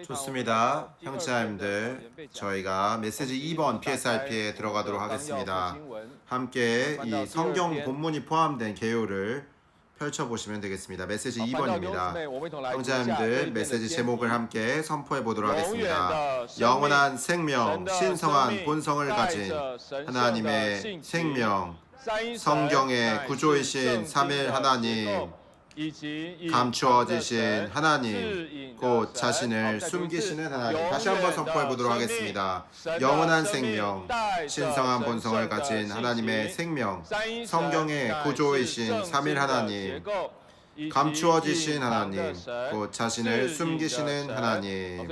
좋습니다. 형제자매들, 저희가 메시지 2번 PSRP에 들어가도록 하겠습니다. 함께 이 성경 본문이 포함된 개요를 펼쳐보시면 되겠습니다. 메시지 2번입니다. 형제자매들, 메시지 제목을 함께 선포해 보도록 하겠습니다. 영원한 생명, 신성한 본성을 가진 하나님의 생명, 성경의 구조이신 삼일 하나님, 감추어지신 하나님, 곧 자신을 숨기시는 하나님. 다시 한번 선포해 보도록 하겠습니다. 영원한 생명, 신성한 본성을 가진 하나님의 생명, 성경의 구조이신 삼일 하나님, 감추어지신 하나님, 곧 자신을 숨기시는 하나님.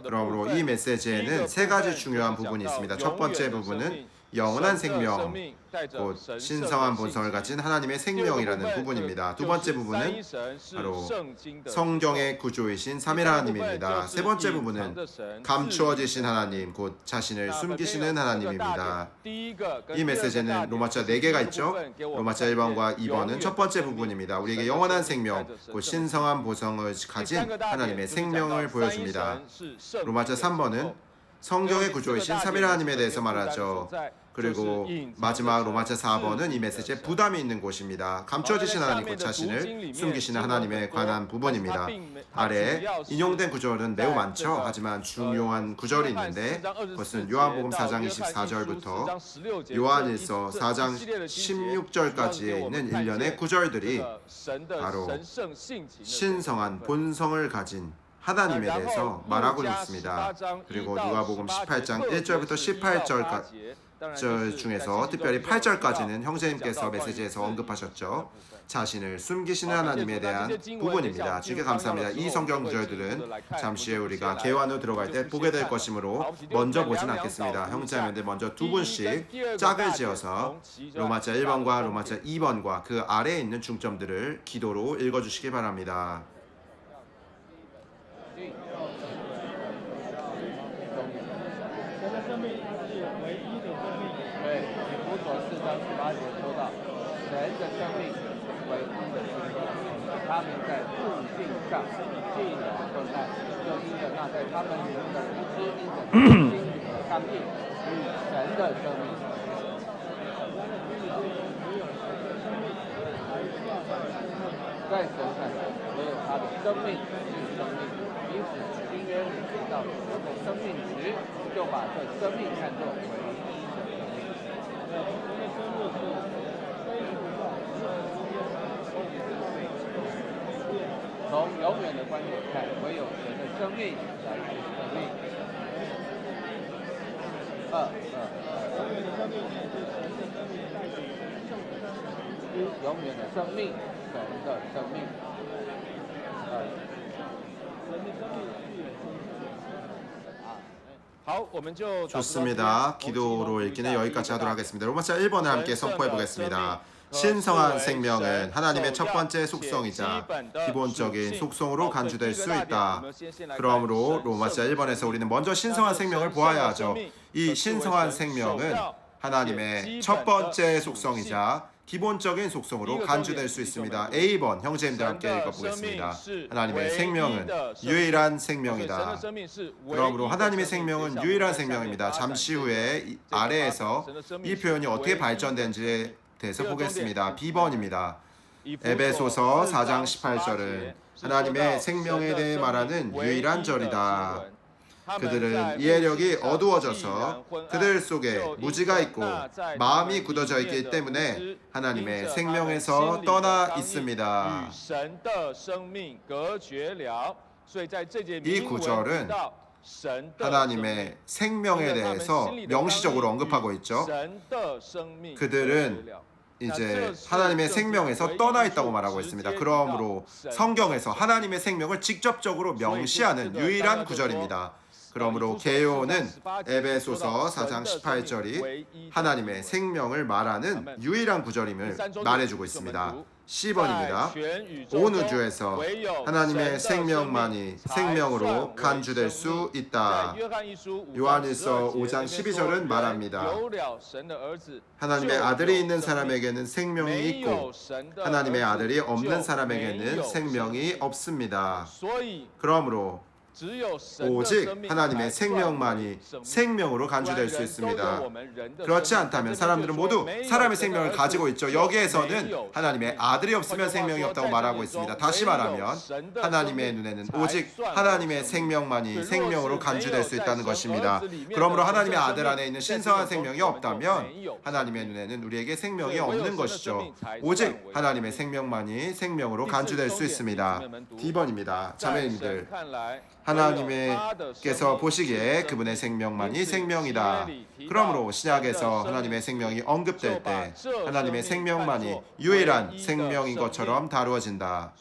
그러므로 이 메시지에는 세 가지 중요한 부분이 있습니다. 첫 번째 부분은 영원한 생명, 곧 신성한 본성을 가진 하나님의 생명이라는 부분입니다. 두 번째 부분은 바로 성경의 구조이신 삼일 하나님입니다. 세 번째 부분은 감추어지신 하나님, 곧 자신을 숨기시는 하나님입니다. 이 메시지는 로마자 4개가 있죠. 로마자 1번과 2번은 첫 번째 부분입니다. 우리에게 영원한 생명, 곧 신성한 본성을 가진 하나님의 생명을 보여줍니다. 로마자 3번은 성경의 구조이신 삼일 하나님에 대해서 말하죠. 그리고 마지막 로마자 4번은 이 메시지에 부담이 있는 곳입니다. 감춰지신 하나님, 곧 자신을 숨기시는 하나님에 관한 부분입니다. 아래 인용된 구절은 매우 많죠. 하지만 중요한 구절이 있는데 그것은 요한복음 4장 24절부터 요한일서 4장 16절까지에 있는 일련의 구절들이 바로 신성한 본성을 가진 하나님에 대해서 말하고 있습니다. 그리고 누가복음 18장 1절부터 18절 중에서 특별히 8절까지는 형제님께서 메시지에서 언급하셨죠. 자신을 숨기시는 하나님에 대한 부분입니다. 주께 감사합니다. 이 성경 구절들은 잠시 후에 우리가 개요한 후 들어갈 때 보게 될 것이므로 먼저 보진 않겠습니다. 형제자매들 먼저 두 분씩 짝을 지어서 로마자 1번과 로마자 2번과 그 아래에 있는 중점들을 기도로 읽어주시기 바랍니다.从永远的观点看，唯有神的生命来自生命。永远的生命，神的生命。좋습니다. 기도로 읽기는 여기까지 하도록 하겠습니다. 로마자 1번을 함께 선포해 보겠습니다. 신성한 생명은 하나님의 첫 번째 속성이자 기본적인 속성으로 간주될 수 있다. 그러므로 로마자 1번에서 우리는 먼저 신성한 생명을 보아야 하죠. 이 신성한 생명은 하나님의 첫 번째 속성이자 기본적인 속성으로 간주될 수 있습니다. A번 형제님들 함께 읽어보겠습니다. 하나님의 생명은 유일한 생명이다. 그러므로 하나님의 생명은 유일한 생명입니다. 잠시 후에 아래에서 이 표현이 어떻게 발전된지에 대해서 보겠습니다. B번입니다. 에베소서 4장 18절은 하나님의 생명에 대해 말하는 유일한 절이다. 그들은 이해력이 어두워져서 그들 속에 무지가 있고 마음이 굳어져 있기 때문에 하나님의 생명에서 떠나 있습니다. 이 구절은 하나님의 생명에 대해서 명시적으로 언급하고 있죠. 그들은 이제 하나님의 생명에서 떠나 있다고 말하고 있습니다. 그러므로 성경에서 하나님의 생명을 직접적으로 명시하는 유일한 구절입니다. 그러므로 개요는 에베소서 4장 18절이 하나님의 생명을 말하는 유일한 구절임을 말해주고 있습니다. 10번입니다. 온 우주에서 하나님의 생명만이 생명으로 간주될 수 있다. 요한일서 5장 12절은 말합니다. 하나님의 아들이 있는 사람에게는 생명이 있고 하나님의 아들이 없는 사람에게는 생명이 없습니다. 그러므로 오직 하나님의 생명만이 생명으로 간주될 수 있습니다. 그렇지 않다면 사람들은 모두 사람의 생명을 가지고 있죠. 여기에서는 하나님의 아들이 없으면 생명이 없다고 말하고 있습니다. 다시 말하면 하나님의 눈에는 오직 하나님의 생명만이 생명으로 간주될 수 있다는 것입니다. 그러므로 하나님의 아들 안에 있는 신성한 생명이 없다면 하나님의 눈에는 우리에게 생명이 없는 것이죠. 오직 하나님의 생명만이 생명으로 간주될 수 있습니다. D번입니다. 자매님들, 하나님께서 보시기에 그분의 생명만이 생명이다. 그러므로 신약에서 하나님의 생명이 언급될 때 하나님의 생명만이 유일한 생명인 것처럼 다루어진다.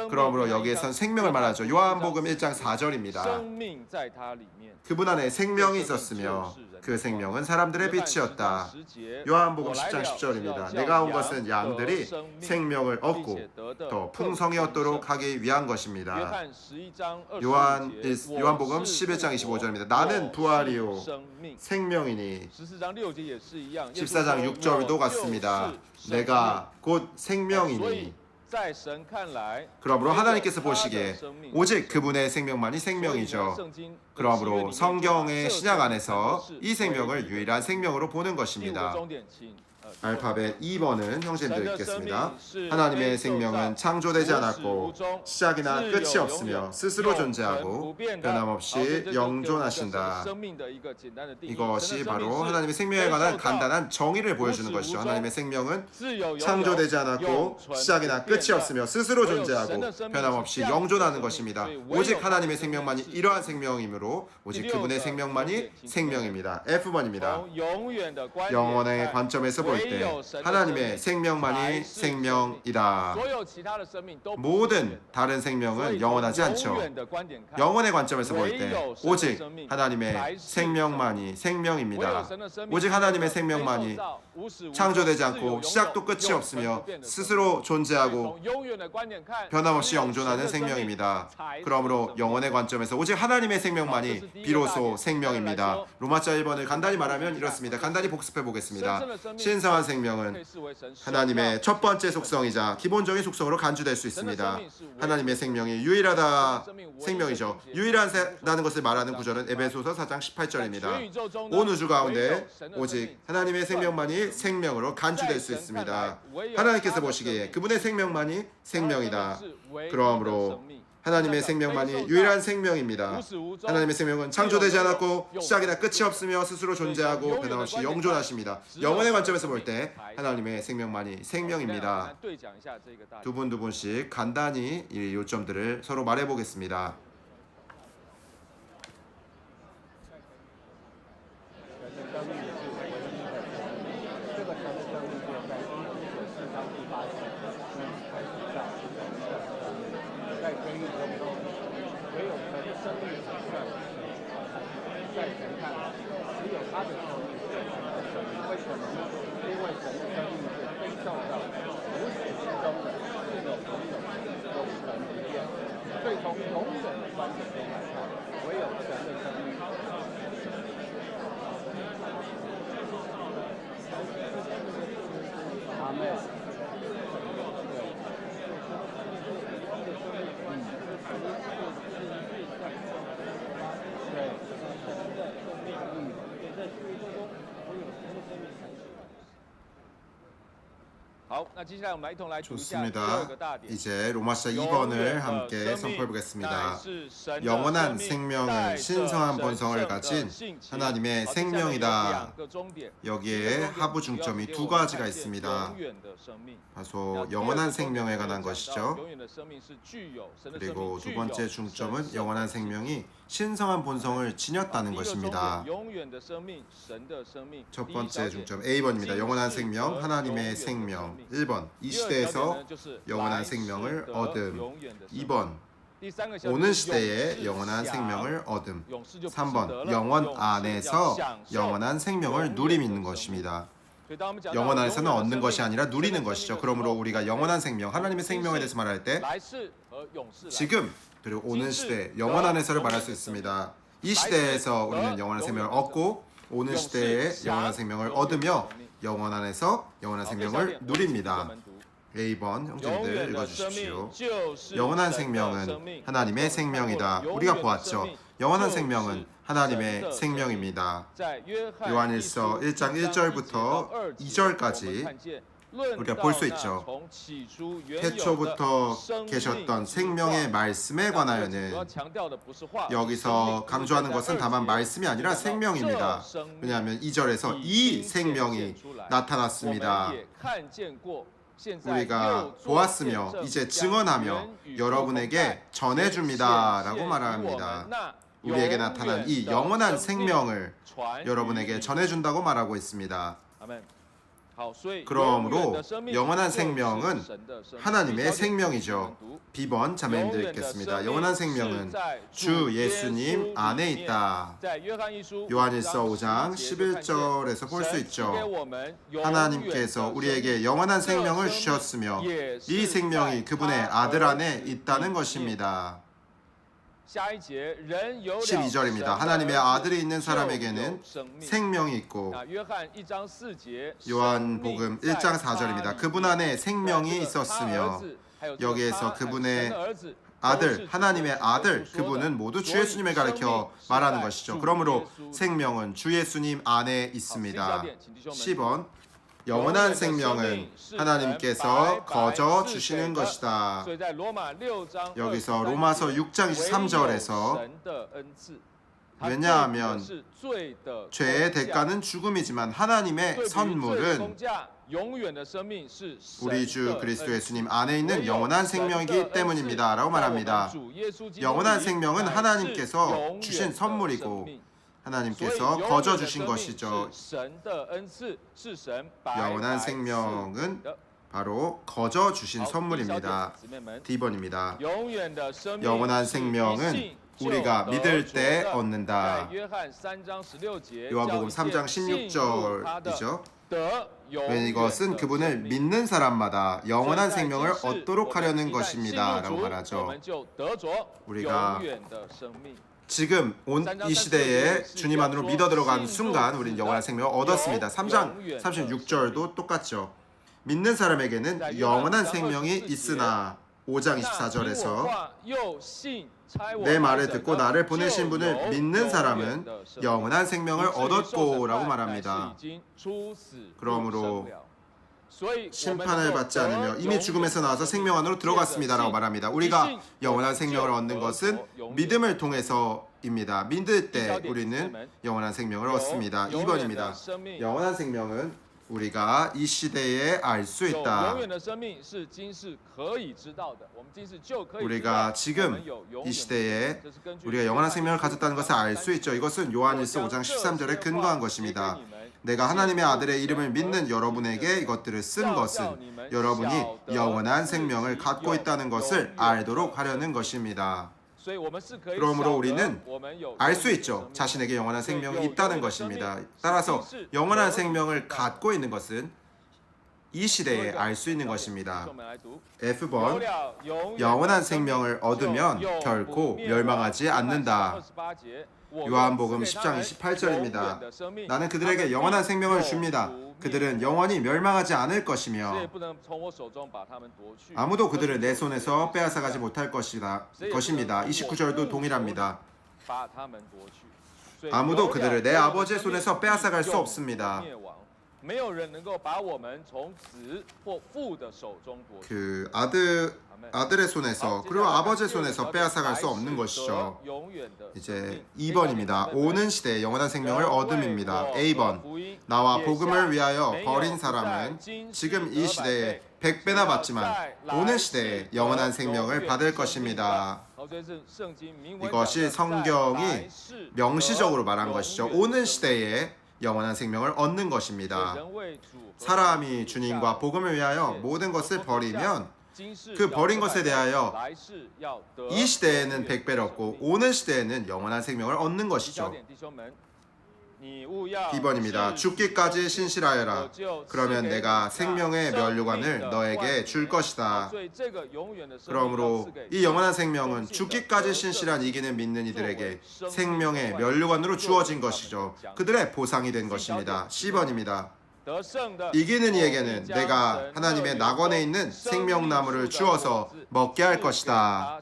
그러므로 여기에선 생명을 말하죠. 요한복음 1장 4절입니다. 그분 안에 생명이 있었으며 그 생명은 사람들의 빛이었다. 요한복음 10장 10절입니다. 내가 온 것은 양들이 생명을 얻고 더 풍성히 얻도록 하기 위한 것입니다. 요한복음 11장 25절입니다. 나는 부활이요 생명이니. 14장 6절도 같습니다. 내가 곧 생명이니. 그러므로 하나님께서 보시기에 오직 그분의 생명만이 생명이죠. 그러므로 성경의 신약 안에서 이 생명을 유일한 생명으로 보는 것입니다. 알파벳 2번은 형제님들 읽겠습니다. 하나님의 생명은 창조되지 않았고 시작이나 끝이 없으며 스스로 존재하고 변함없이 영존하신다. 이것이 바로 하나님의 생명에 관한 간단한 정의를 보여주는 것이죠. 하나님의 생명은 창조되지 않았고 시작이나 끝이 없으며 스스로 존재하고 변함없이 영존하는 것입니다. 오직 하나님의 생명만이 이러한 생명이므로 오직 그분의 생명만이 생명입니다. F번입니다. 영원의 관점에서 볼 때 하나님의 생명만이 생명이다. 모든 다른 생명은 영원하지 않죠. 영원의 관점에서 볼 때 오직 하나님의 생명만이 생명입니다. 오직 하나님의 생명만이 창조되지 않고 시작도 끝이 없으며 스스로 존재하고 변함없이 영존하는 생명입니다. 그러므로 영원의 관점에서 오직 하나님의 생명만이 비로소 생명입니다. 로마자 1번을 간단히 말하면 이렇습니다. 간단히 복습해 보겠습니다. 신성한 생명은 하나님의 첫 번째 속성이자 기본적인 속성으로 간주될 수 있습니다. 하나님의 생명이 유일하다 생명이죠. 유일하다는 것을 말하는 구절은 에베소서 4장 18절입니다. 온 우주 가운데 오직 하나님의 생명만이 생명으로 간주될 수 있습니다. 하나님께서 보시기에 그분의 생명만이 생명이다. 그러므로 하나님의 생명만이 유일한 생명입니다. 하나님의 생명은 창조되지 않았고 시작이나 끝이 없으며 스스로 존재하고 변함없이 영존하십니다. 영원의 관점에서 볼 때 하나님의 생명만이 생명입니다. 두 분씩 간단히 이 요점들을 서로 말해보겠습니다. 좋습니다. 이제 로마서 2번을 함께 선포해 보겠습니다. 영원한 생명은 신성한 본성을 가진 하나님의 생명이다. 여기에 하부 중점이 두 가지가 있습니다. 다소 영원한 생명에 관한 것이죠. 그리고 두 번째 중점은 영원한 생명이 신성한 본성을 지녔다는 것입니다. 첫 번째 중점 A번입니다. 영원한 생명, 하나님의 생명. 1번, 이 시대에서 영원한 생명을 얻음. 2번, 오는 시대에 영원한 생명을 얻음. 3번, 영원 안에서 영원한 생명을 누림 있는 것입니다. 영원 안에서는 얻는 것이 아니라 누리는 것이죠. 그러므로 우리가 영원한 생명, 하나님의 생명에 대해서 말할 때 지금 그리고 오는 시대, 영원 안에서를 말할 수 있습니다. 이 시대에서 우리는 영원한 생명을 얻고 오는 시대에 영원한 생명을 얻으며 영원 안에서 영원한 생명을 누립니다. A번 형제님들 읽어주십시오. 영원한 생명은 하나님의 생명이다. 우리가 보았죠. 영원한 생명은 하나님의 생명입니다. 요한일서 1장 1절부터 2절까지 우리가 볼 수 있죠. 태초부터 계셨던 생명의 말씀에 관하여는 여기서 강조하는 것은 다만 말씀이 아니라 생명입니다. 왜냐하면 2절에서 이 생명이 나타났습니다. 우리가 보았으며 이제 증언하며 여러분에게 전해줍니다 라고 말합니다. 우리에게 나타난 이 영원한 생명을 여러분에게 전해준다고 말하고 있습니다. 그러므로 영원한 생명은 하나님의 생명이죠. B번 자매님들 읽겠습니다. 영원한 생명은 주 예수님 안에 있다. 요한일서 5장 11절에서 볼 수 있죠. 하나님께서 우리에게 영원한 생명을 주셨으며 이 생명이 그분의 아들 안에 있다는 것입니다. 12절입니다. 하나님의 아들이 있는 사람에게는 생명이 있고 요한복음 1장 4절입니다. 그분 안에 생명이 있었으며 여기에서 그분의 아들, 하나님의 아들, 그분은 모두 주 예수님을 가리켜 말하는 것이죠. 그러므로 생명은 주 예수님 안에 있습니다. 10번 영원한 생명은 하나님께서 거저 주시는 것이다. 여기서 로마서 6장 23절에서 왜냐하면 죄의 대가는 죽음이지만 하나님의 선물은 우리 주 그리스도 예수님 안에 있는 영원한 생명이기 때문입니다 라고 말합니다. 영원한 생명은 하나님께서 주신 선물이고 하나님께서 거저 주신 것이죠. 영원한 생명은 바로 거저 주신 선물입니다. D번입니다. 영원한 생명은 우리가 믿을 때 얻는다. 요한복음 3장 16절이죠. 왜 이것은 그분을 믿는 사람마다 영원한 생명을 얻도록 하려는 것입니다 라고 말하죠. 우리가 지금 이 시대에 주님 안으로 믿어 들어간 순간 우리는 영원한 생명을 얻었습니다. 3장 36절도 똑같죠. 믿는 사람에게는 영원한 생명이 있으나 5장 24절에서 내 말을 듣고 나를 보내신 분을 믿는 사람은 영원한 생명을 얻었고 라고 말합니다. 그러므로 심판을 받지 않으며 이미 죽음에서 나와서 생명 안으로 들어갔습니다 라고 말합니다. 우리가 영원한 생명을 얻는 것은 믿음을 통해서입니다. 믿을 때 우리는 영원한 생명을 얻습니다. 2번입니다. 영원한 생명은 우리가 이 시대에 알 수 있다. 우리가 지금 이 시대에 우리가 영원한 생명을 가졌다는 것을 알 수 있죠. 이것은 요한일서 5장 13절에 근거한 것입니다. 내가 하나님의 아들의 이름을 믿는 여러분에게 이것들을 쓴 것은 여러분이 영원한 생명을 갖고 있다는 것을 알도록 하려는 것입니다. 그러므로 우리는 알 수 있죠. 자신에게 영원한 생명이 있다는 것입니다. 따라서 영원한 생명을 갖고 있는 것은 이 시대에 알 수 있는 것입니다. F번 영원한 생명을 얻으면 결코 멸망하지 않는다. 요한복음 10장 28절입니다. 나는 그들에게 영원한 생명을 줍니다. 그들은 영원히 멸망하지 않을 것이며 아무도 그들을 내 손에서 빼앗아가지 못할 것입니다. 29절도 동일합니다. 아무도 그들을 내 아버지의 손에서 빼앗아갈 수 없습니다. 그 아들의 손에서 그리고 아버지의 손에서 빼앗아갈 수 없는 것이죠. 이제 2번입니다. 오는 시대에 영원한 생명을 얻음입니다. A번 나와 복음을 위하여 버린 사람은 지금 이 시대에 100배나 받지만 오는 시대에 영원한 생명을 받을 것입니다. 이것이 성경이 명시적으로 말한 것이죠. 오는 시대에 영원한 생명을 얻는 것입니다. 사람이 주님과 복음을 위하여 모든 것을 버리면 그 버린 것에 대하여 이 시대에는 100배를 얻고 오는 시대에는 영원한 생명을 얻는 것이죠. B번입니다. 죽기까지 신실하여라. 그러면 내가 생명의 면류관을 너에게 줄 것이다. 그러므로 이 영원한 생명은 죽기까지 신실한 이기는 믿는 이들에게 생명의 면류관으로 주어진 것이죠. 그들의 보상이 된 것입니다. C번입니다. 이기는 이에게는 내가 하나님의 낙원에 있는 생명나무를 주어서 먹게 할 것이다.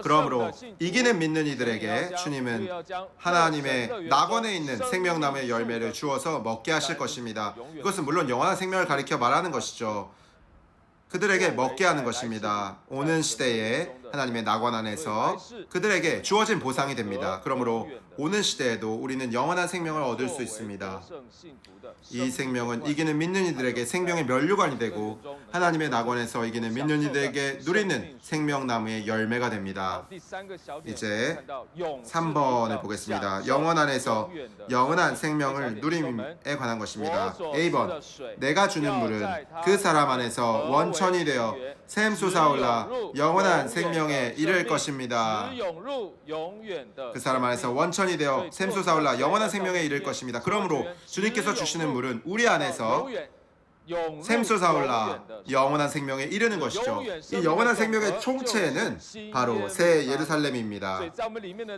그러므로 이기는 믿는 이들에게 주님은 하나님의 낙원에 있는 생명나무의 열매를 주어서 먹게 하실 것입니다. 이것은 물론 영원한 생명을 가리켜 말하는 것이죠. 그들에게 먹게 하는 것입니다. 오는 시대에 하나님의 낙원 안에서 그들에게 주어진 보상이 됩니다. 그러므로 오는 시대에도 우리는 영원한 생명을 얻을 수 있습니다. 이 생명은 이기는 믿는 이들에게 생명의 면류관이 되고 하나님의 낙원에서 이기는 믿는 이들에게 누리는 생명나무의 열매가 됩니다. 이제 3번을 보겠습니다. 영원 안에서 영원한 생명을 누림에 관한 것입니다. A번, 내가 주는 물은 그 사람 안에서 원천이 되어 샘솟아올라 영원한 생명에 이를 것입니다. 그 사람 안에서 원천이 되어 샘솟아올라 영원한 생명에 이를 것입니다. 그러므로 주님께서 주시는 물은 우리 안에서 샘솟아올라 영원한 생명에 이르는 것이죠. 이 영원한 생명의 총체는 바로 새 예루살렘입니다.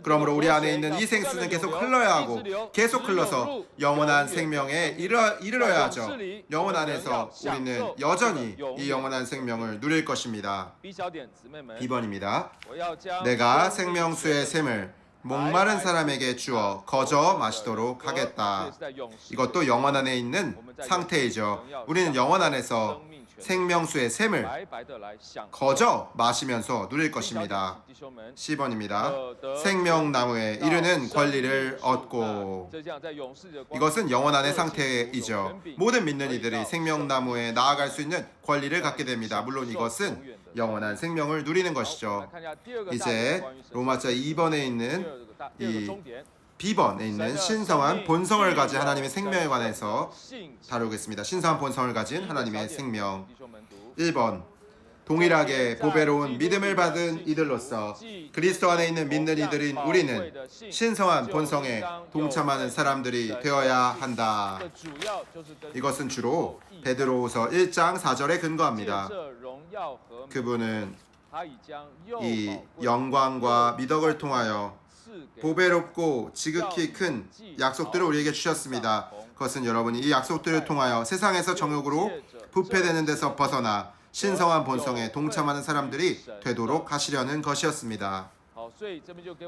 그러므로 우리 안에 있는 이 생수는 계속 흘러야 하고 계속 흘러서 영원한 생명에 이르러야 하죠. 영원 안에서 우리는 여전히 이 영원한 생명을 누릴 것입니다. B번입니다. 내가 생명수의 샘을 목마른 사람에게 주어 거저 마시도록 하겠다. 이것도 영원 안에 있는 상태이죠. 우리는 영원 안에서 생명수의 샘을 거저 마시면서 누릴 것입니다. C번입니다. 생명나무에 이르는 권리를 얻고. 이것은 영원 안의 상태이죠. 모든 믿는 이들이 생명나무에 나아갈 수 있는 권리를 갖게 됩니다. 물론 이것은 영원한 생명을 누리는 것이죠. 이제 로마서 2번에 있는 이 B번에 있는 신성한 본성을 가진 하나님의 생명에 관해서 다루겠습니다. 신성한 본성을 가진 하나님의 생명. 1번, 동일하게 보배로운 믿음을 받은 이들로서 그리스도 안에 있는 믿는 이들인 우리는 신성한 본성에 동참하는 사람들이 되어야 한다. 이것은 주로 베드로후서 1장 4절에 근거합니다. 그분은 이 영광과 미덕을 통하여 보배롭고 지극히 큰 약속들을 우리에게 주셨습니다. 그것은 여러분이 이 약속들을 통하여 세상에서 정욕으로 부패되는 데서 벗어나 신성한 본성에 동참하는 사람들이 되도록 하시려는 것이었습니다.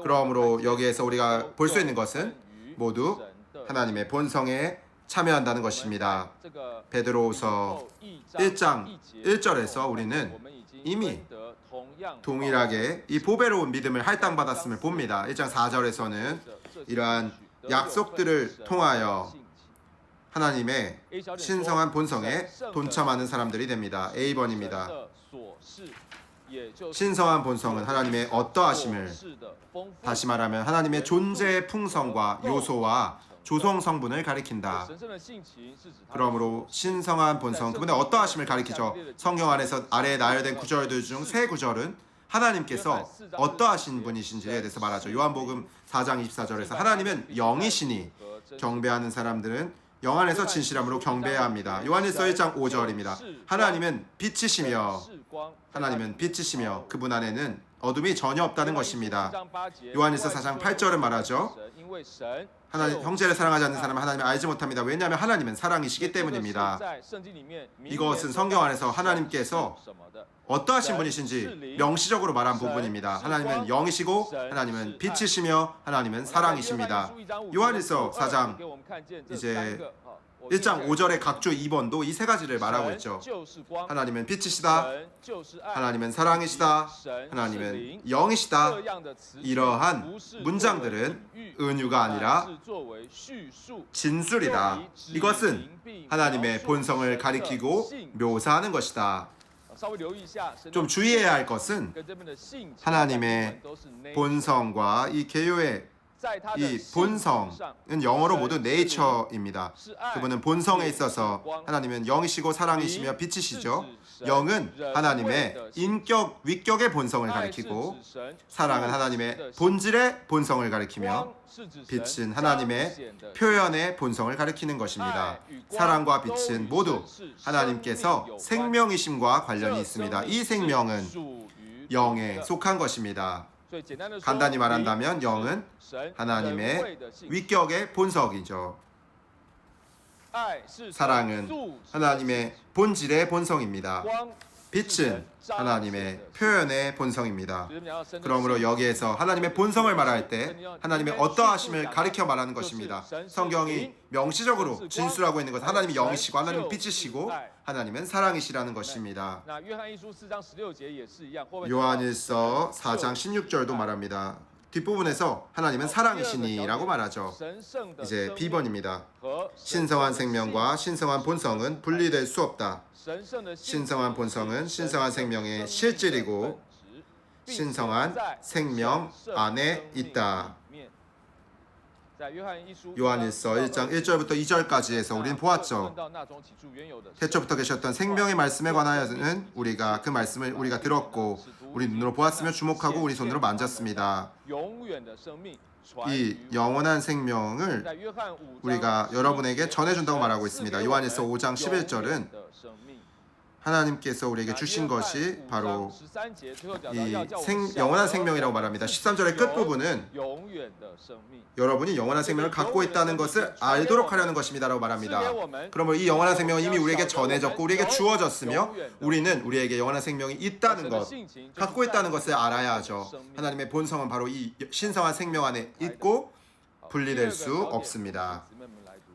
그러므로 여기에서 우리가 볼 수 있는 것은 모두 하나님의 본성에 참여한다는 것입니다. 베드로후서 1장 1절에서 우리는 이미 동일하게 이 보배로운 믿음을 할당받았음을 봅니다. 1장 4절에서는 이러한 약속들을 통하여 하나님의 신성한 본성에 동참하는 사람들이 됩니다. A번입니다. 신성한 본성은 하나님의 어떠하심을, 다시 말하면 하나님의 존재의 풍성과 요소와 조성 성분을 가리킨다. 그러므로 신성한 본성, 그분의 어떠하심을 가리키죠. 성경 안에서 아래에 나열된 구절들 중 세 구절은 하나님께서 어떠하신 분이신지에 대해서 말하죠. 요한복음 4장 24절에서 하나님은 영이시니 경배하는 사람들은 영 안에서 진실함으로 경배해야 합니다. 요한일서 1장 5절입니다. 하나님은 빛이시며 그분 안에는 어둠이 전혀 없다는 것입니다. 요한일서 4장 8절은 말하죠. 하나님, 형제를 사랑하지 않는 사람은 하나님을 알지 못합니다. 왜냐하면 하나님은 사랑이시기 때문입니다. 이것은 성경 안에서 하나님께서 어떠하신 분이신지 명시적으로 말한 부분입니다. 하나님은 영이시고 하나님은 빛이시며 하나님은 사랑이십니다. 요한일서 4장 이제 1장 5절의 각조 2번도 이 세 가지를 말하고 있죠. 하나님은 빛이시다, 하나님은 사랑이시다, 하나님은 영이시다. 이러한 문장들은 은유가 아니라 진술이다. 이것은 하나님의 본성을 가리키고 묘사하는 것이다. 좀 주의해야 할 것은 하나님의 본성과 이 개요의 이 본성은 영어로 모두 nature입니다. 그분은 본성에 있어서 하나님은 영이시고 사랑이시며 빛이시죠. 영은 하나님의 인격, 위격의 본성을 가리키고 사랑은 하나님의 본질의 본성을 가리키며 빛은 하나님의 표현의 본성을 가리키는 것입니다. 사랑과 빛은 모두 하나님께서 생명이심과 관련이 있습니다. 이 생명은 영에 속한 것입니다. 간단히 말한다면 영은 하나님의 위격의 본성이죠. 사랑은 하나님의 본질의 본성입니다. 빛은 하나님의 표현의 본성입니다. 그러므로 여기에서 하나님의 본성을 말할 때 하나님의 어떠하심을 가리켜 말하는 것입니다. 성경이 명시적으로 진술하고 있는 것은 하나님이 영이시고 하나님은 빛이시고 하나님은 사랑이시라는 것입니다. 요한일서 4장 16절도 말합니다. 뒷부분에서 하나님은 사랑이시니라고 말하죠. 이제 B번입니다. 신성한 생명과 신성한 본성은 분리될 수 없다. 신성한 본성은 신성한 생명의 실질이고 신성한 생명 안에 있다. 요한일서 1장 1절부터 2절까지에서 우리는 보았죠. 태초부터 계셨던 생명의 말씀에 관하여는 우리가 그 말씀을 우리가 들었고 우리 눈으로 보았으며 주목하고 우리 손으로 만졌습니다. 이 영원한 생명을 우리가 여러분에게 전해준다고 말하고 있습니다. 요한일서 5장 11절은 하나님께서 우리에게 주신 것이 바로 이 영원한 생명이라고 말합니다. 13절의 끝부분은 여러분이 영원한 생명을 갖고 있다는 것을 알도록 하려는 것입니다 라고 말합니다. 그러므로 이 영원한 생명은 이미 우리에게 전해졌고 우리에게 주어졌으며 우리는 우리에게 영원한 생명이 있다는 것, 갖고 있다는 것을 알아야 하죠. 하나님의 본성은 바로 이 신성한 생명 안에 있고 분리될 수 없습니다.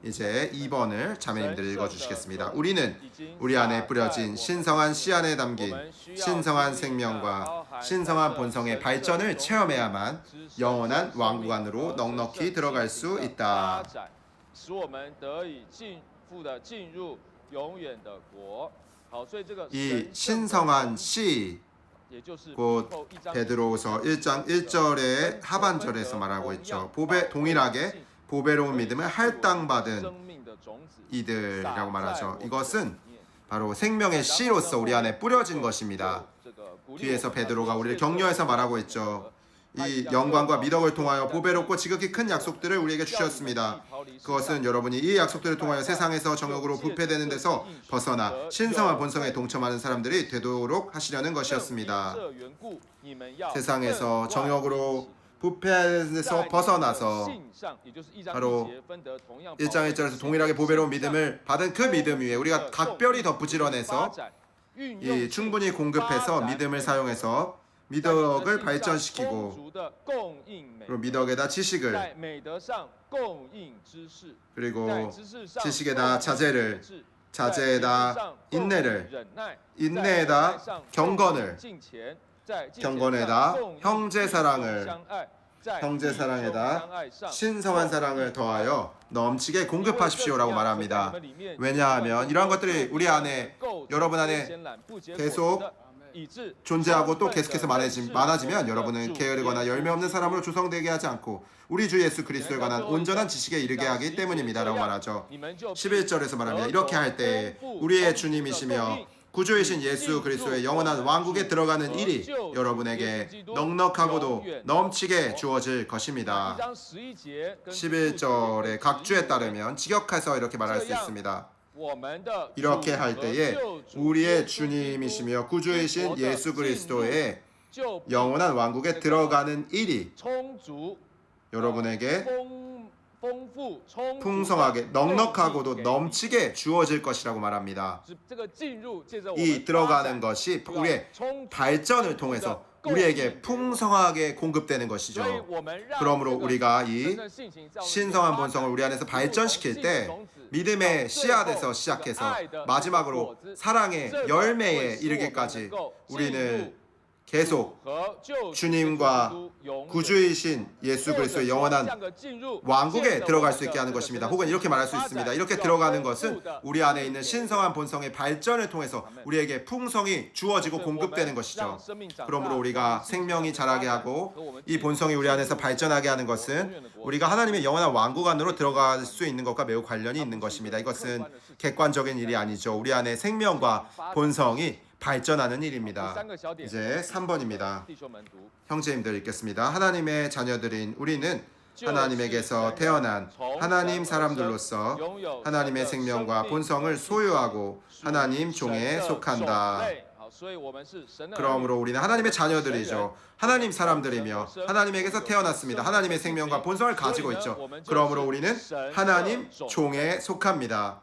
이제 2번을 자매님들 읽어주시겠습니다. 우리는 우리 안에 뿌려진 신성한 씨 안에 담긴 신성한 생명과 신성한 본성의 발전을 체험해야만 영원한 왕국 안으로 넉넉히 들어갈 수 있다. 이 신성한 씨, 곧 베드로후서 1장 1절의 하반절에서 말하고 있죠. 동일하게 보배로운 믿음을 할당받은 이들이라고 말하죠. 이것은 바로 생명의 씨로서 우리 안에 뿌려진 것입니다. 뒤에서 베드로가 우리를 격려해서 말하고 있죠. 이 영광과 미덕을 통하여 보배롭고 지극히 큰 약속들을 우리에게 주셨습니다. 그것은 여러분이 이 약속들을 통하여 세상에서 정욕으로 부패되는 데서 벗어나 신성한 본성에 동참하는 사람들이 되도록 하시려는 것이었습니다. 세상에서 정욕으로 부패에서 벗어나서 바로 1장 1절에서 동일하게 보배로운 믿음을 받은 그 믿음 위에 우리가 각별히 더 부지런해서 이 충분히 공급해서 믿음을 사용해서 미덕을 발전시키고 그리고 미덕에다 지식을 그리고 지식에다 자제를 자제에다 인내를 인내에다 경건을 경건에다 형제사랑에다 신성한 사랑을 더하여 넘치게 공급하십시오라고 말합니다. 왜냐하면 이러한 것들이 우리 안에 여러분 안에 계속 존재하고 또 계속해서 많아지면 여러분은 게으르거나 열매 없는 사람으로 조성되게 하지 않고 우리 주 예수 그리스도에 관한 온전한 지식에 이르게 하기 때문입니다 라고 말하죠. 11절에서 말합니다. 이렇게 할 때 우리의 주님이시며 구주이신 예수 그리스도의 영원한 왕국에 들어가는 일이 여러분에게 넉넉하고도 넘치게 주어질 것입니다. 11절의 각주에 따르면 직역해서 이렇게 말할 수 있습니다. 이렇게 할 때에 우리의 주님이시며 구주이신 예수 그리스도의 영원한 왕국에 들어가는 일이 여러분에게 풍성하게 넉넉하고도 넘치게 주어질 것이라고 말합니다. 이 들어가는 것이 우리의 발전을 통해서 우리에게 풍성하게 공급되는 것이죠. 그러므로 우리가 이 신성한 본성을 우리 안에서 발전시킬 때 믿음의 씨앗에서 시작해서 마지막으로 사랑의 열매에 이르기까지 우리는 계속 주님과 구주이신 예수 그리스도의 영원한 왕국에 들어갈 수 있게 하는 것입니다. 혹은 이렇게 말할 수 있습니다. 이렇게 들어가는 것은 우리 안에 있는 신성한 본성의 발전을 통해서 우리에게 풍성이 주어지고 공급되는 것이죠. 그러므로 우리가 생명이 자라게 하고 이 본성이 우리 안에서 발전하게 하는 것은 우리가 하나님의 영원한 왕국 안으로 들어갈 수 있는 것과 매우 관련이 있는 것입니다. 이것은 객관적인 일이 아니죠. 우리 안에 생명과 본성이 발전하는 일입니다. 이제 3번입니다. 형제님들 읽겠습니다. 하나님의 자녀들인 우리는 하나님에게서 태어난 하나님 사람들로서 하나님의 생명과 본성을 소유하고 하나님 종에 속한다. 그러므로 우리는 하나님의 자녀들이죠. 하나님 사람들이며 하나님에게서 태어났습니다. 하나님의 생명과 본성을 가지고 있죠. 그러므로 우리는 하나님 종에 속합니다.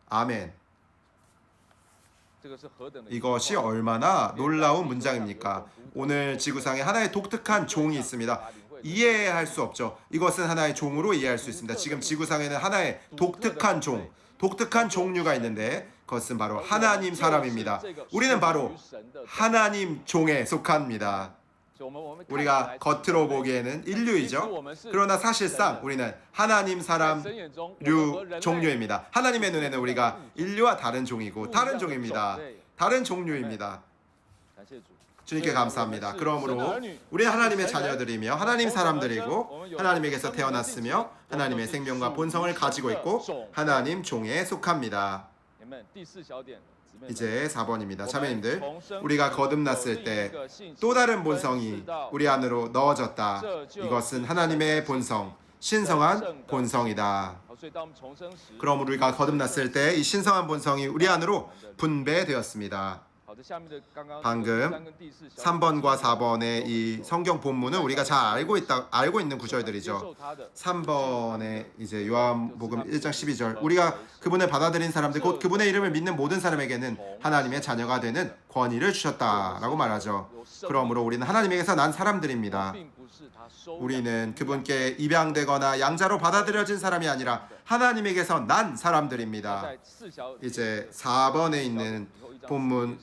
아멘. 이것이 얼마나 놀라운 문장입니까? 오늘 지구상에 하나의 독특한 종이 있습니다. 이해할 수 없죠. 이것은 하나의 종으로 이해할 수 있습니다. 지금 지구상에는 하나의 독특한 종, 독특한 종류가 있는데 그것은 바로 하나님 사람입니다. 우리는 바로 하나님 종에 속합니다. 우리가 겉으로 보기에는 인류이죠. 그러나 사실상 우리는 하나님 사람류 종류입니다. 하나님의 눈에는 우리가 인류와 다른 종이고 다른 종입니다. 다른 종류입니다. 주님께 감사합니다. 그러므로 우리는 하나님의 자녀들이며 하나님 사람들이고 하나님에게서 태어났으며 하나님의 생명과 본성을 가지고 있고 하나님 종에 속합니다. 이제 4번입니다. 자매님들, 우리가 거듭났을 때 또 다른 본성이 우리 안으로 넣어졌다. 이것은 하나님의 본성, 신성한 본성이다. 그럼 우리가 거듭났을 때 이 신성한 본성이 우리 안으로 분배되었습니다. 방금 3번과 4번의 이 성경 본문은 우리가 잘 알고 있는 구절들이죠. 3번에 이제 요한복음 1장 12절 우리가 그분을 받아들인 사람들 곧 그분의 이름을 믿는 모든 사람에게는 하나님의 자녀가 되는 권위를 주셨다라고 말하죠. 그러므로 우리는 하나님에게서 난 사람들입니다. 우리는 그분께 입양되거나 양자로 받아들여진 사람이 아니라 하나님에게서 난 사람들입니다. 이제 4번에 있는 본문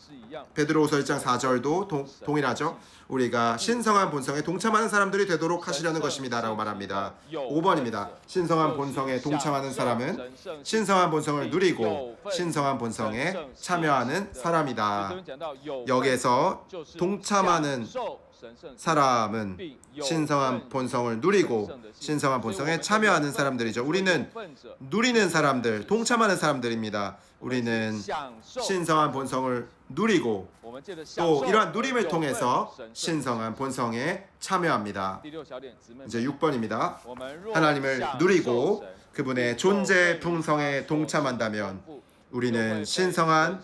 베드로후서 1장 4절도 동일하죠. 우리가 신성한 본성에 동참하는 사람들이 되도록 하시려는 것입니다 라고 말합니다. 5번입니다. 신성한 본성에 동참하는 사람은 신성한 본성을 누리고 신성한 본성에 참여하는 사람이다. 여기에서 동참하는 사람은 신성한 본성을 누리고 신성한 본성에 참여하는 사람들이죠. 우리는 누리는 사람들, 동참하는 사람들입니다. 우리는 신성한 본성을 누리고 또 이러한 누림을 통해서 신성한 본성에 참여합니다. 이제 6번입니다. 하나님을 누리고 그분의 존재 풍성에 동참한다면 우리는 신성한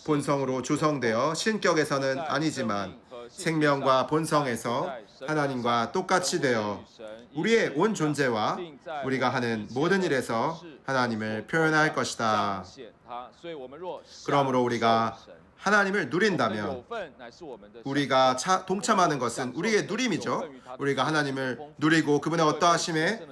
본성으로 조성되어 신격에서는 아니지만 생명과 본성에서 하나님과 똑같이 되어 우리의 온 존재와 우리가 하는 모든 일에서 하나님을 표현할 것이다. 그러므로 우리가 하나님을 누린다면 우리가 동참하는 것은 우리의 누림이죠. 우리가 하나님을 누리고 그분의 어떠하심에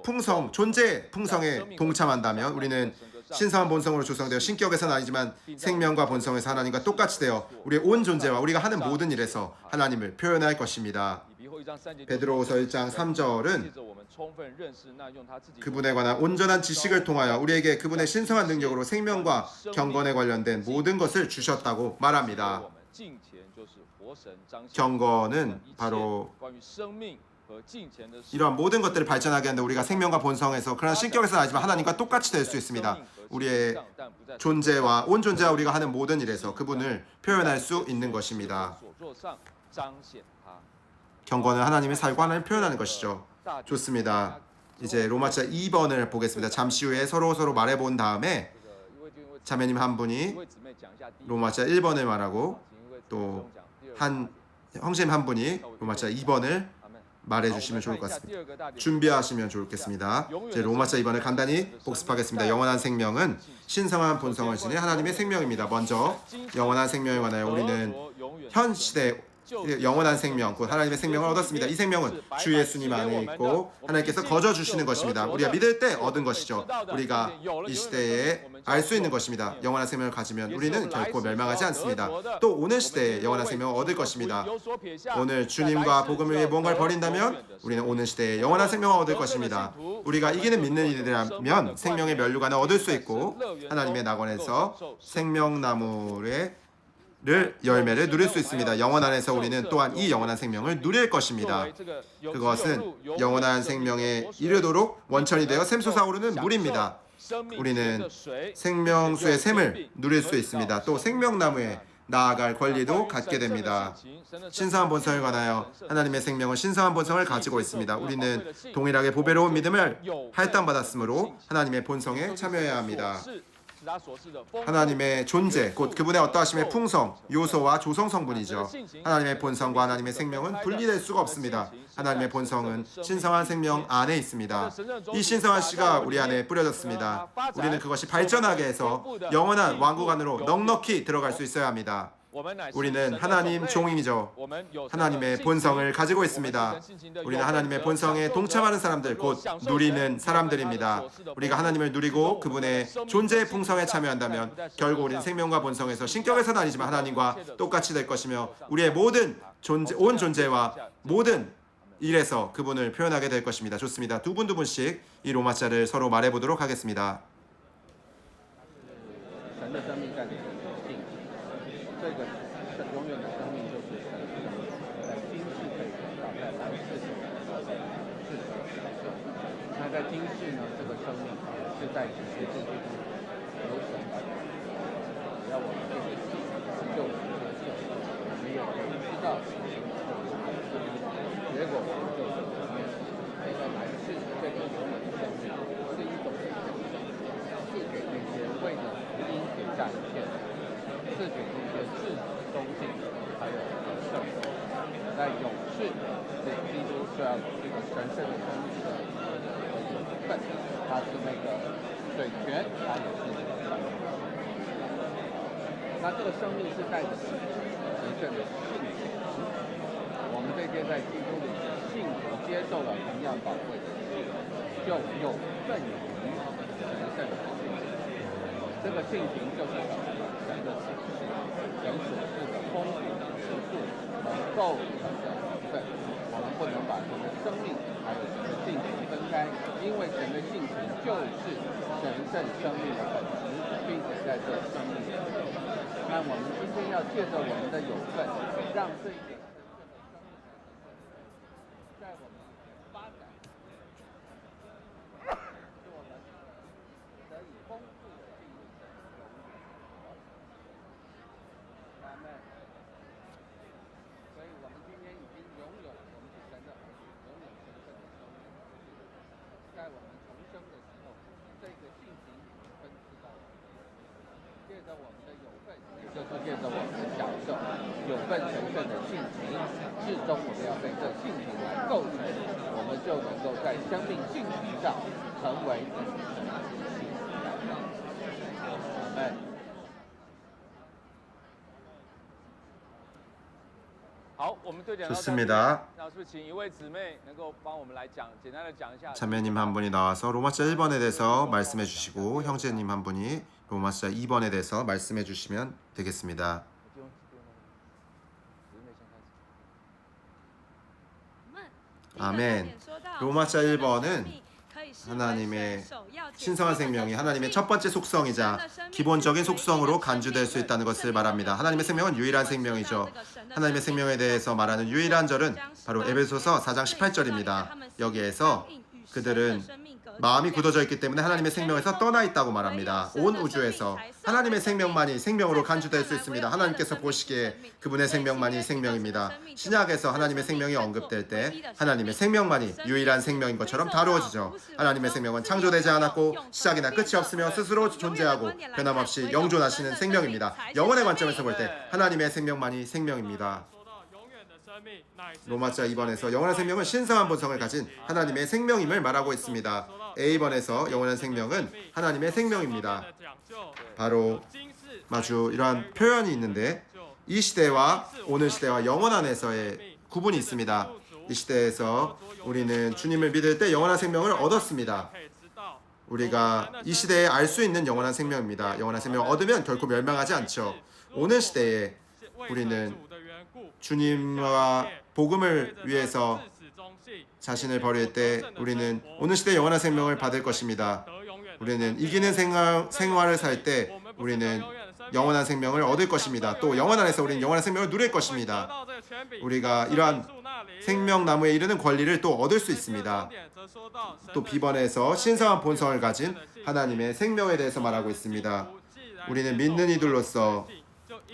풍성, 존재 풍성에 동참한다면 우리는 신성한 본성으로 조성되어 신격에서는 아니지만 생명과 본성에서 하나님과 똑같이 되어 우리의 온 존재와 우리가 하는 모든 일에서 하나님을 표현할 것입니다. 베드로후서 1장 3절은 그분에 관한 온전한 지식을 통하여 우리에게 그분의 신성한 능력으로 생명과 경건에 관련된 모든 것을 주셨다고 말합니다. 경건은 바로 이러한 모든 것들을 발전하게 하는데 우리가 생명과 본성에서 그러나 신격에서는 아니지만 하나님과 똑같이 될 수 있습니다. 우리의 존재와 온 존재와 우리가 하는 모든 일에서 그분을 표현할 수 있는 것입니다. 경건은 하나님의 살과 하나님을 표현하는 것이죠. 좋습니다. 이제 로마서 2번을 보겠습니다. 잠시 후에 서로 말해본 다음에 자매님 한 분이 로마서 1번을 말하고 또 한 형제님 한 분이 로마서 2번을 말해주시면 좋을 것 같습니다. 준비하시면 좋겠습니다. 이제 로마서 2번을 간단히 복습하겠습니다. 영원한 생명은 신성한 본성을 지닌 하나님의 생명입니다. 먼저 영원한 생명에 관하여 우리는 현 시대 영원한 생명, 곧 하나님의 생명을 얻었습니다. 이 생명은 주 예수님 안에 있고 하나님께서 거저 주시는 것입니다. 우리가 믿을 때 얻은 것이죠. 우리가 이 시대에 알 수 있는 것입니다. 영원한 생명을 가지면 우리는 결코 멸망하지 않습니다. 또 오는 시대에 영원한 생명을 얻을 것입니다. 오늘 주님과 복음을 위해 무언가를 버린다면 우리는 오는 시대에 영원한 생명을 얻을 것입니다. 우리가 이기는 믿는 이들이라면 생명의 면류관을 얻을 수 있고 하나님의 낙원에서 생명나무의 열매를 누릴 수 있습니다. 영원 안에서 우리는 또한 이 영원한 생명을 누릴 것입니다. 그것은 영원한 생명에 이르도록 원천이 되어 샘솟아오르는 물입니다. 우리는 생명수의 샘을 누릴 수 있습니다. 또 생명나무에 나아갈 권리도 갖게 됩니다. 신성한 본성을 관하여 하나님의 생명은 신성한 본성을 가지고 있습니다. 우리는 동일하게 보배로운 믿음을 할당받았으므로 하나님의 본성에 참여해야 합니다. 하나님의 존재, 곧 그분의 어떠하심의 풍성, 요소와 조성 성분이죠. 하나님의 본성과 하나님의 생명은 분리될 수가 없습니다. 하나님의 본성은 신성한 생명 안에 있습니다. 이 신성한 씨가 우리 안에 뿌려졌습니다. 우리는 그것이 발전하게 해서 영원한 왕국 안으로 넉넉히 들어갈 수 있어야 합니다. 우리는 하나님 종이죠. 하나님의 본성을 가지고 있습니다. 우리는 하나님의 본성에 동참하는 사람들, 곧 누리는 사람들입니다. 우리가 하나님을 누리고 그분의 존재의 풍성에 참여한다면 결국 우리는 생명과 본성에서 신격에서는 아니지만 하나님과 똑같이 될 것이며 우리의 모든 존재, 온 존재와 모든 일에서 그분을 표현하게 될 것입니다. 좋습니다. 두 분씩 이 로마자를 서로 말해보도록 하겠습니다. 这个永远的生命就是神在今世可以得到，在来世可以得到的是神的生命。那在今世呢，这个生命是在主耶稣基督由神来的。只要我们这个信就是这个信，我们也可以知道神是哪一个地方，结果我们就是里面在来世这个永远的生命是一种赐给那些为了福音给战线的。赐给这些至忠信还有圣徒，在永世，这基督是要这个神圣的生命的有份，他是那个水泉，他也是这个生命。那这个生命是带着神圣的性情，我们这些在基督里的信徒接受了同样宝贵的信，就有份于神圣的性情。这个性情就是什么呢？神的启示，神所示的丰富实数能构成的一份。我们不能把神的生命还有神的性情分开，因为神的性情就是神圣生命的本质，并且在这生命里。那我们今天要借着我们的有份，让这一点神圣的生命在我们发展，使我们得以丰富的进入神的荣耀。阿门。所以我们今天已经拥有我们是神的儿女，拥有神圣的生命。在我们重生的时候，这个性情分赐到我们，借着我们的有份，也就是借着我们的享受，有份神圣的性情，至终我们要被这性情来构成，我们就能够在生命性情上成为神的器皿。阿门。好，我们对讲到这里， 좋습니다. 那是不是请一位姊妹能够帮我们来讲，简单的讲一下。 자매님 한 분이 나와서 로마서 1번에 대해서 말씀해 주시고 형제님 한 분이 로마서 2번에 대해서 말씀해 주시면 되겠습니다. 아멘. 로마서 1번은 하나님의 신성한 생명이 하나님의 첫 번째 속성이자 기본적인 속성으로 간주될 수 있다는 것을 말합니다. 하나님의 생명은 유일한 생명이죠. 하나님의 생명에 대해서 말하는 유일한 절은 바로 에베소서 4장 18절입니다. 여기에서 그들은 마음이 굳어져 있기 때문에 하나님의 생명에서 떠나 있다고 말합니다. 온 우주에서 하나님의 생명만이 생명으로 간주될 수 있습니다. 하나님께서 보시기에 그분의 생명만이 생명입니다. 신약에서 하나님의 생명이 언급될 때 하나님의 생명만이 유일한 생명인 것처럼 다루어지죠. 하나님의 생명은 창조되지 않았고 시작이나 끝이 없으며 스스로 존재하고 변함없이 영존하시는 생명입니다. 영원의 관점에서 볼 때 하나님의 생명만이 생명입니다. 로마자 2번에서 영원한 생명은 신성한 본성을 가진 하나님의 생명임을 말하고 있습니다. A번에서 영원한 생명은 하나님의 생명입니다. 바로 아주 이러한 표현이 있는데 이 시대와 오늘 시대와 영원 안에서의 구분이 있습니다. 이 시대에서 우리는 주님을 믿을 때 영원한 생명을 얻었습니다. 우리가 이 시대에 알 수 있는 영원한 생명입니다. 영원한 생명을 얻으면 결코 멸망하지 않죠. 오늘 시대에 우리는 주님과 복음을 위해서 자신을 버릴 때 우리는 오늘 시대의 영원한 생명을 받을 것입니다. 우리는 이기는 생활을 살 때 우리는 영원한 생명을 얻을 것입니다. 또 영원 안에서 우리는 영원한 생명을 누릴 것입니다. 우리가 이러한 생명나무에 이르는 권리를 또 얻을 수 있습니다. 또 비번에서 신성한 본성을 가진 하나님의 생명에 대해서 말하고 있습니다. 우리는 믿는 이들로서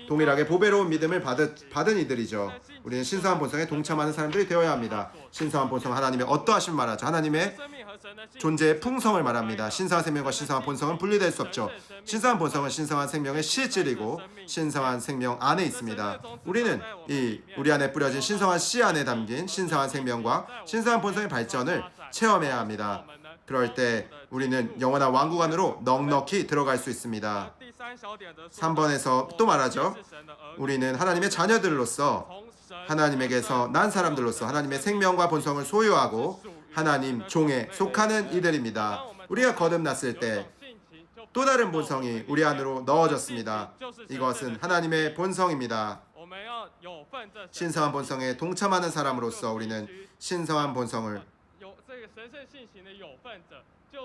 동일하게 보배로운 믿음을 받은 이들이죠. 우리는 신성한 본성에 동참하는 사람들이 되어야 합니다. 신성한 본성은 하나님의 어떠하심을 말하죠. 하나님의 존재의 풍성을 말합니다. 신성한 생명과 신성한 본성은 분리될 수 없죠. 신성한 본성은 신성한 생명의 실질이고 신성한 생명 안에 있습니다. 우리는 우리 안에 뿌려진 신성한 씨 안에 담긴 신성한 생명과 신성한 본성의 발전을 체험해야 합니다. 그럴 때 우리는 영원한 왕국 안으로 넉넉히 들어갈 수 있습니다. 3번에서 또 말하죠. 우리는 하나님의 자녀들로서 하나님에게서 난 사람들로서 하나님의 생명과 본성을 소유하고 하나님 종에 속하는 이들입니다. 우리가 거듭났을 때 또 다른 본성이 우리 안으로 넣어졌습니다. 이것은 하나님의 본성입니다. 신성한 본성에 동참하는 사람으로서 우리는 신성한 본성을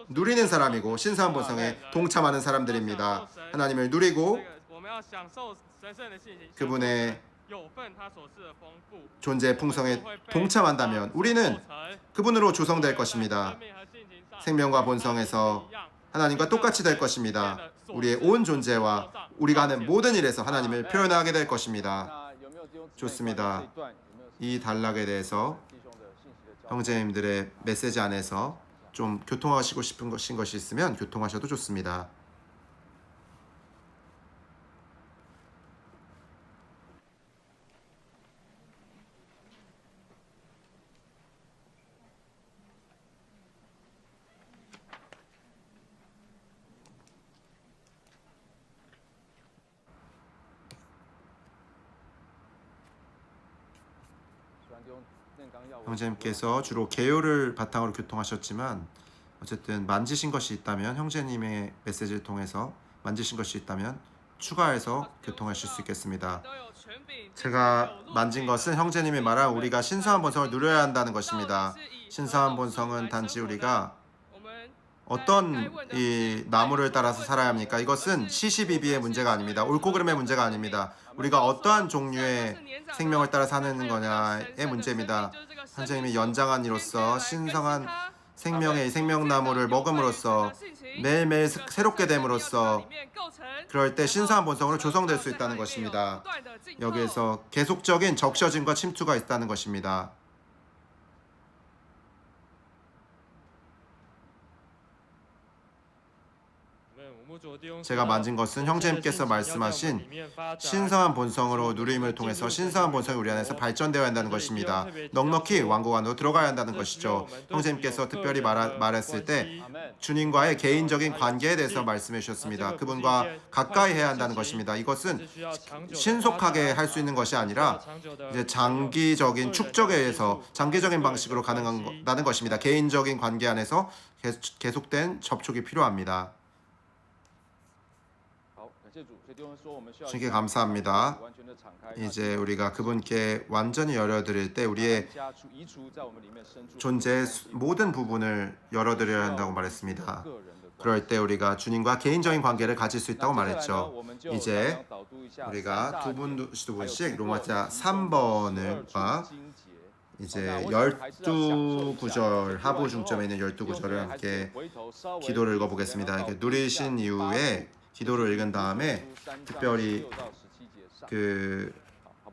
누리는 사람이고 신성한 본성에 동참하는 사람들입니다. 하나님을 누리고 그분의 존재의 풍성에 동참한다면 우리는 그분으로 조성될 것입니다. 생명과 본성에서 하나님과 똑같이 될 것입니다. 우리의 온 존재와 우리가 하는 모든 일에서 하나님을 표현하게 될 것입니다. 좋습니다. 이 단락에 대해서 형제님들의 메시지 안에서 좀 교통하시고 싶은 것이 있으면 교통하셔도 좋습니다. 형제님께서 주로 개요를 바탕으로 교통하셨지만 어쨌든 만지신 것이 있다면 형제님의 메시지를 통해서 만지신 것이 있다면 추가해서 교통하실 수 있겠습니다. 제가 만진 것은 형제님이 말한 우리가 신성한 본성을 누려야 한다는 것입니다. 신성한 본성은 단지 우리가 어떤 이 나무를 따라서 살아야 합니까? 이것은 시시비비의 문제가 아닙니다. 옳고 그름의 문제가 아닙니다. 우리가 어떠한 종류의 생명을 따라 사는 거냐의 문제입니다. 선생님이 연장한 이로써 신성한 생명의 이 생명나무를 먹음으로써 매일매일 새롭게 됨으로써 그럴 때 신성한 본성으로 조성될 수 있다는 것입니다. 여기에서 계속적인 적셔짐과 침투가 있다는 것입니다. 제가 만진 것은 형제님께서 말씀하신 신성한 본성으로 누림을 통해서 신성한 본성이 우리 안에서 발전되어야 한다는 것입니다. 넉넉히 왕국 안으로 들어가야 한다는 것이죠. 형제님께서 특별히 말했을 때 주님과의 개인적인 관계에 대해서 말씀해 주셨습니다. 그분과 가까이 해야 한다는 것입니다. 이것은 신속하게 할 수 있는 것이 아니라 이제 장기적인 축적에 의해서 장기적인 방식으로 가능하다는 것입니다. 개인적인 관계 안에서 계속된 접촉이 필요합니다. 주님께 감사합니다. 이제 우리가 그분께 완전히 열어드릴 때 우리의 존재의 모든 부분을 열어드려야 한다고 말했습니다. 그럴 때 우리가 주님과 개인적인 관계를 가질 수 있다고 말했죠. 이제 우리가 두 분씩 로마자 3번과 이제 12구절 하부 중점에 있는 12구절을 함께 기도를 읽어보겠습니다. 이렇게 누리신 이후에 기도를 읽은 다음에 특별히 그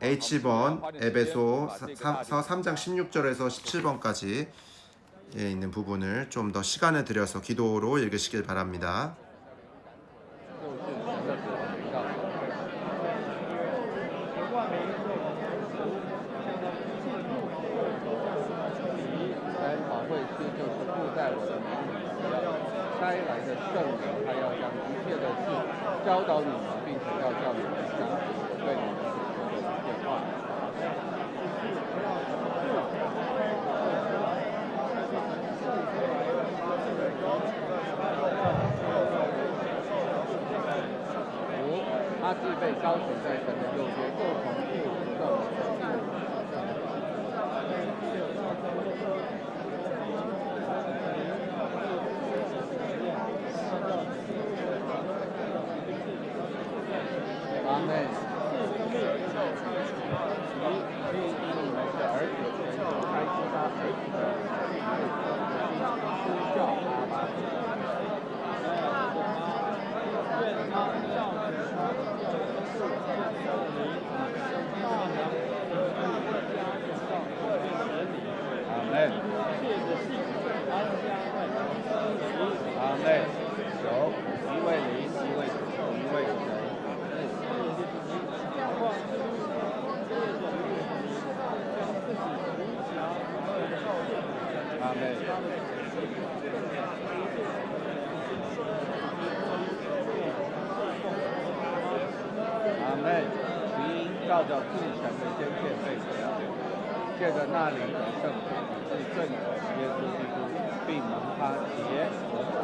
H번 에베소 3장 16절에서 17번까지 있는 부분을 좀 더 시간을 들여서 기도로 읽으시길 바랍니다. 话。五，他是被高举在神的右边，做从父主到阿妹，因为你们是儿子，神就开出他儿子的呼叫阿爸。阿妹，阿妹，有一位灵，一位主，一位神。阿妹，阿妹，福音照着父神的先见被传，借着那灵的圣子，是正统耶稣基督，并蒙他结和长。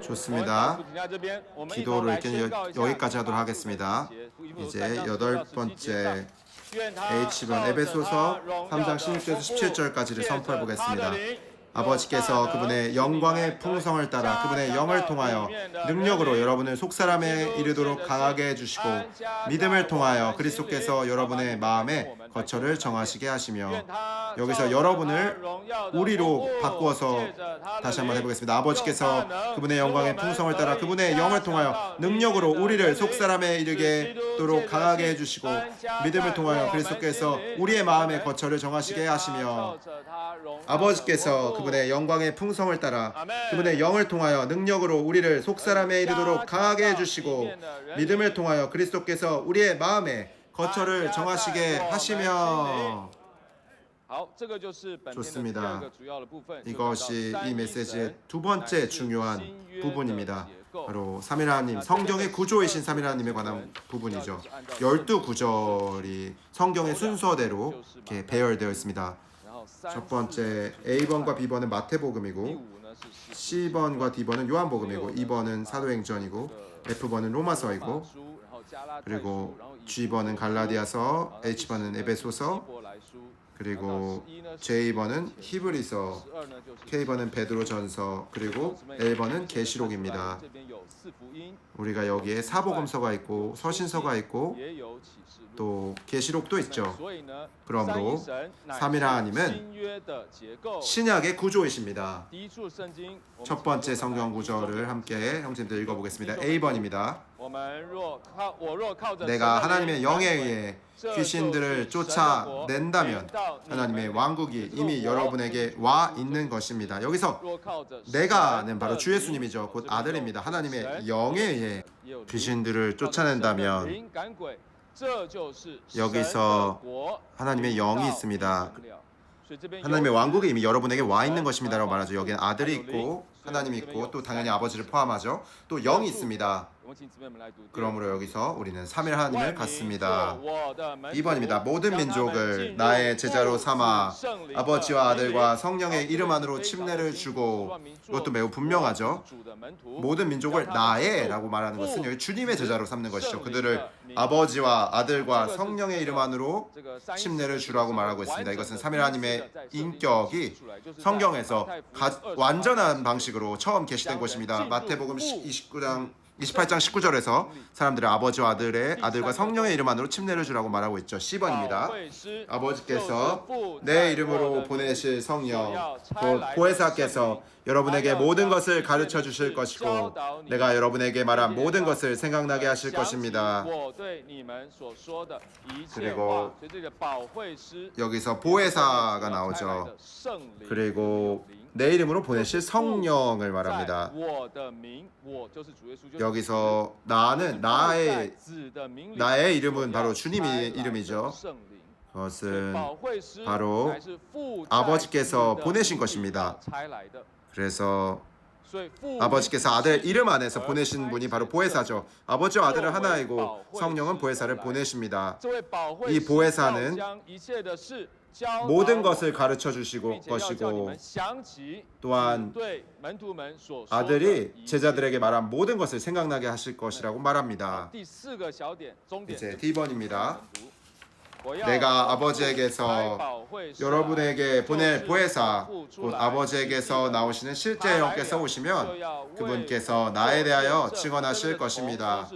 좋습니다. 기도를 여기까지 하도록 하겠습니다. 이제 8번째 H번 에베소서 3장 16절에서 17절까지를 선포해 보겠습니다. 아버지께서 그분의 영광의 풍성을 따라 그분의 영을 통하여 능력으로 여러분을 속사람에 이르도록 강하게 해주시고 믿음을 통하여 그리스도께서 여러분의 마음에 거처를 정하시게 하시며, 여기서 여러분을 우리로 바꾸어서 다시 한번 해보겠습니다. 아버지께서 그분의 영광의 풍성을 따라 그분의 영을 통하여 능력으로 우리를 속사람에 이르게 도록 강하게 해주시고 믿음을 통하여 그리스도께서 우리의 마음에 거처를 정하시게 하시며, 아버지께서 그분의 영광의 풍성을 따라 그분의 영을 통하여 능력으로 우리를 속사람에 이르도록 강하게 해주시고 믿음을 통하여 그리스도께서 우리의 마음에 거처를 정하시게 하시며. 좋습니다. 이것이 이 메시지의 두 번째 중요한 부분입니다. 바로 삼위하나님, 성경의 구조이신 삼위하나님에 관한 부분이죠. 12구절이 성경의 순서대로 이렇게 배열되어 있습니다. 첫 번째 A번과 B번은 마태복음이고, C번과 D번은 요한복음이고, E번은 사도행전이고, F번은 로마서이고, 그리고 G번은 갈라디아서, H번은 에베소서, 그리고 J번은 히브리서, K번은 베드로전서, 그리고 L번은 계시록입니다. 우리가 여기에 사복음서가 있고 서신서가 있고 또 계시록도 있죠. 그러므로 삼위하나님은 신약의 구조이십니다. 첫 번째 성경 구절을 함께 형제들 읽어보겠습니다. A번입니다. 내가 하나님의 영에 의해 귀신들을 쫓아낸다면 하나님의 왕국이 이미 여러분에게 와 있는 것입니다. 여기서 내가는 바로 주 예수님이죠. 곧 아들입니다. 하나님의 영에 의해 귀신들을 쫓아낸다면, 여기서 하나님의 영이 있습니다. 하나님의 왕국이 이미 여러분에게 와 있는 것입니다 라고 말하죠. 여기는 아들이 있고 하나님이 있고 또 당연히 아버지를 포함하죠. 또 영이 있습니다. 그러므로 여기서 우리는 삼일 하나님을 받습니다. 2번입니다. 모든 민족을 나의 제자로 삼아 아버지와 아들과 성령의 이름 안으로 침례를 주고, 이것도 매우 분명하죠. 모든 민족을 나의 라고 말하는 것은 여기 주님의 제자로 삼는 것이죠. 그들을 아버지와 아들과 성령의 이름 안으로 침례를 주라고 말하고 있습니다. 이것은 삼일 하나님의 인격이 성경에서 완전한 방식으로 처음 계시된 것입니다. 마태복음 28장 19절에서 사람들의 아버지와 아들과 성령의 이름 안으로 침례를 주라고 말하고 있죠. 10번입니다. 아버지께서 내 이름으로 보내실 성령 곧 보혜사께서 여러분에게 모든 것을 가르쳐 주실 것이고 내가 여러분에게 말한 모든 것을 생각나게 하실 것입니다. 그리고 여기서 보혜사가 나오죠. 그리고 내 이름으로 보내실 성령을 말합니다. 여기서 나는 나의 이름은 바로 주님의 이름이죠. 그것은 바로 아버지께서 보내신 것입니다. 그래서 아버지께서 아들 이름 안에서 보내신 분이 바로 보혜사죠. 아버지와 아들은 하나이고 성령은 보혜사를 보내십니다. 이 보혜사는 모든 것을 가르쳐 주시고 것이고 또한 아들이 제자들에게 말한 모든 것을 생각나게 하실 것이라고 말합니다. 이제 D번입니다. 내가 아버지에게서 여러분에게 보낼 보혜사 곧 아버지에게서 나오시는 실제 영께서 오시면 그분께서 나에 대하여 증언하실 것입니다.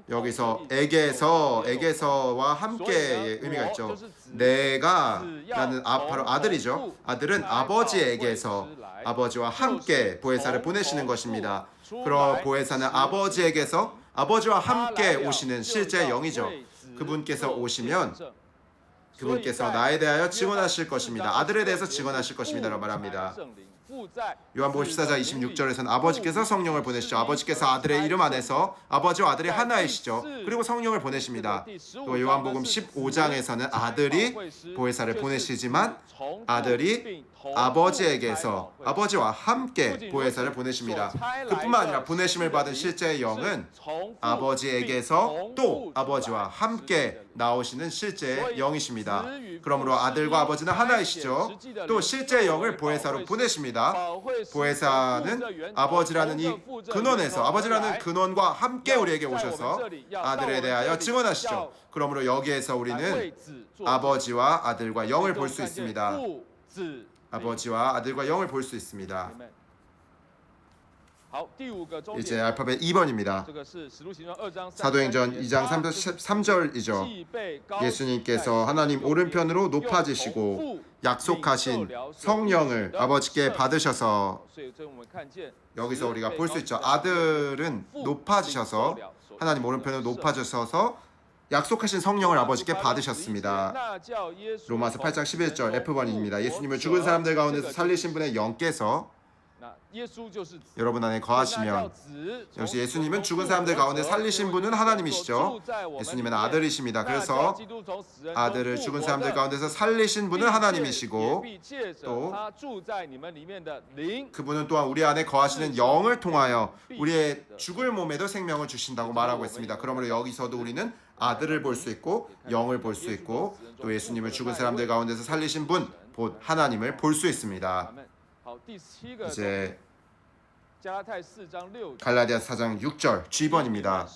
여기서 에게서와 함께의 의미가 있죠. 내가 라는 바로 아들이죠. 아들은 아버지에게서 아버지와 함께 보혜사를 보내시는 것입니다. 그럼 보혜사는 아버지에게서 아버지와 함께 오시는 실제 영이죠. 그분께서 오시면 그분께서 나에 대하여 증언하실 것입니다. 아들에 대해서 증언하실 것입니다라고 말합니다. 요한복음 14장 26절에서는 아버지께서 성령을 보내시죠. 아버지께서 아들의 이름 안에서 아버지와 아들이 하나이시죠. 그리고 성령을 보내십니다. 또 요한복음 15장에서는 아들이 보혜사를 보내시지만 아들이 아버지에게서 아버지와 함께 보혜사를 보내십니다. 그뿐만 아니라 보내심을 받은 실제의 영은 아버지에게서 또 아버지와 함께 나오시는 실제의 영이십니다. 그러므로 아들과 아버지는 하나이시죠. 또 실제의 영을 보혜사로 보내십니다. 보혜사는 아버지라는 이 근원에서 아버지라는 근원과 함께 우리에게 오셔서 아들에 대하여 증언하시죠. 그러므로 여기에서 우리는 아버지와 아들과 영을 볼 수 있습니다. 아버지와 아들과 영을 볼 수 있습니다. 이제 알파벳 2번입니다. 사도행전 2장 3절이죠. 예수님께서 하나님 오른편으로 높아지시고 약속하신 성령을 아버지께 받으셔서, 여기서 우리가 볼 수 있죠. 아들은 높아지셔서 하나님 오른편으로 높아지셔서 약속하신 성령을 아버지께 받으셨습니다. 로마서 8장 11절 F번입니다. 예수님을 죽은 사람들 가운데서 살리신 분의 영께서 여러분 안에 거하시면, 역시 예수님은 죽은 사람들 가운데 살리신 분은 하나님이시죠. 예수님은 아들이십니다. 그래서 아들을 죽은 사람들 가운데서 살리신 분은 하나님이시고 또 그분은 또한 우리 안에 거하시는 영을 통하여 우리의 죽을 몸에도 생명을 주신다고 말하고 있습니다. 그러므로 여기서도 우리는 아들을 볼 수 있고 영을 볼 수 있고 또 예수님을 죽은 사람들 가운데서 살리신 분 곧 하나님을 볼 수 있습니다. 이제 갈라디아서 4장 6절 G번입니다.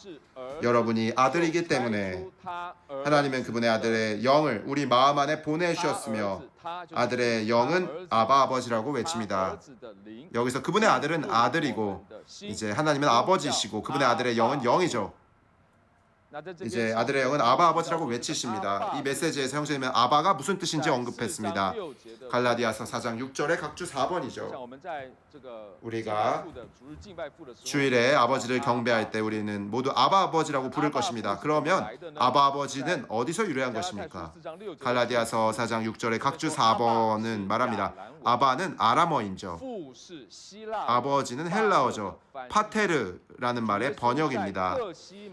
여러분이 아들이기 때문에 하나님은 그분의 아들의 영을 우리 마음 안에 보내주셨으며 아들의 영은 아바 아버지라고 외칩니다. 여기서 그분의 아들은 아들이고 이제 하나님은 아버지시고 그분의 아들의 영은 영이죠. 이제 아들의 영은 아바 아버지라고 외치십니다. 이 메시지에서 형제님은 아바가 무슨 뜻인지 언급했습니다. 갈라디아서 4장 6절의 각주 4번이죠. 우리가 주일에 아버지를 경배할 때 우리는 모두 아바 아버지라고 부를 것입니다. 그러면 아바 아버지는 어디서 유래한 것입니까? 갈라디아서 4장 6절의 각주 4번은 말합니다. 아바는 아람어인죠. 아버지는 헬라어죠. 파테르라는 말의 번역입니다.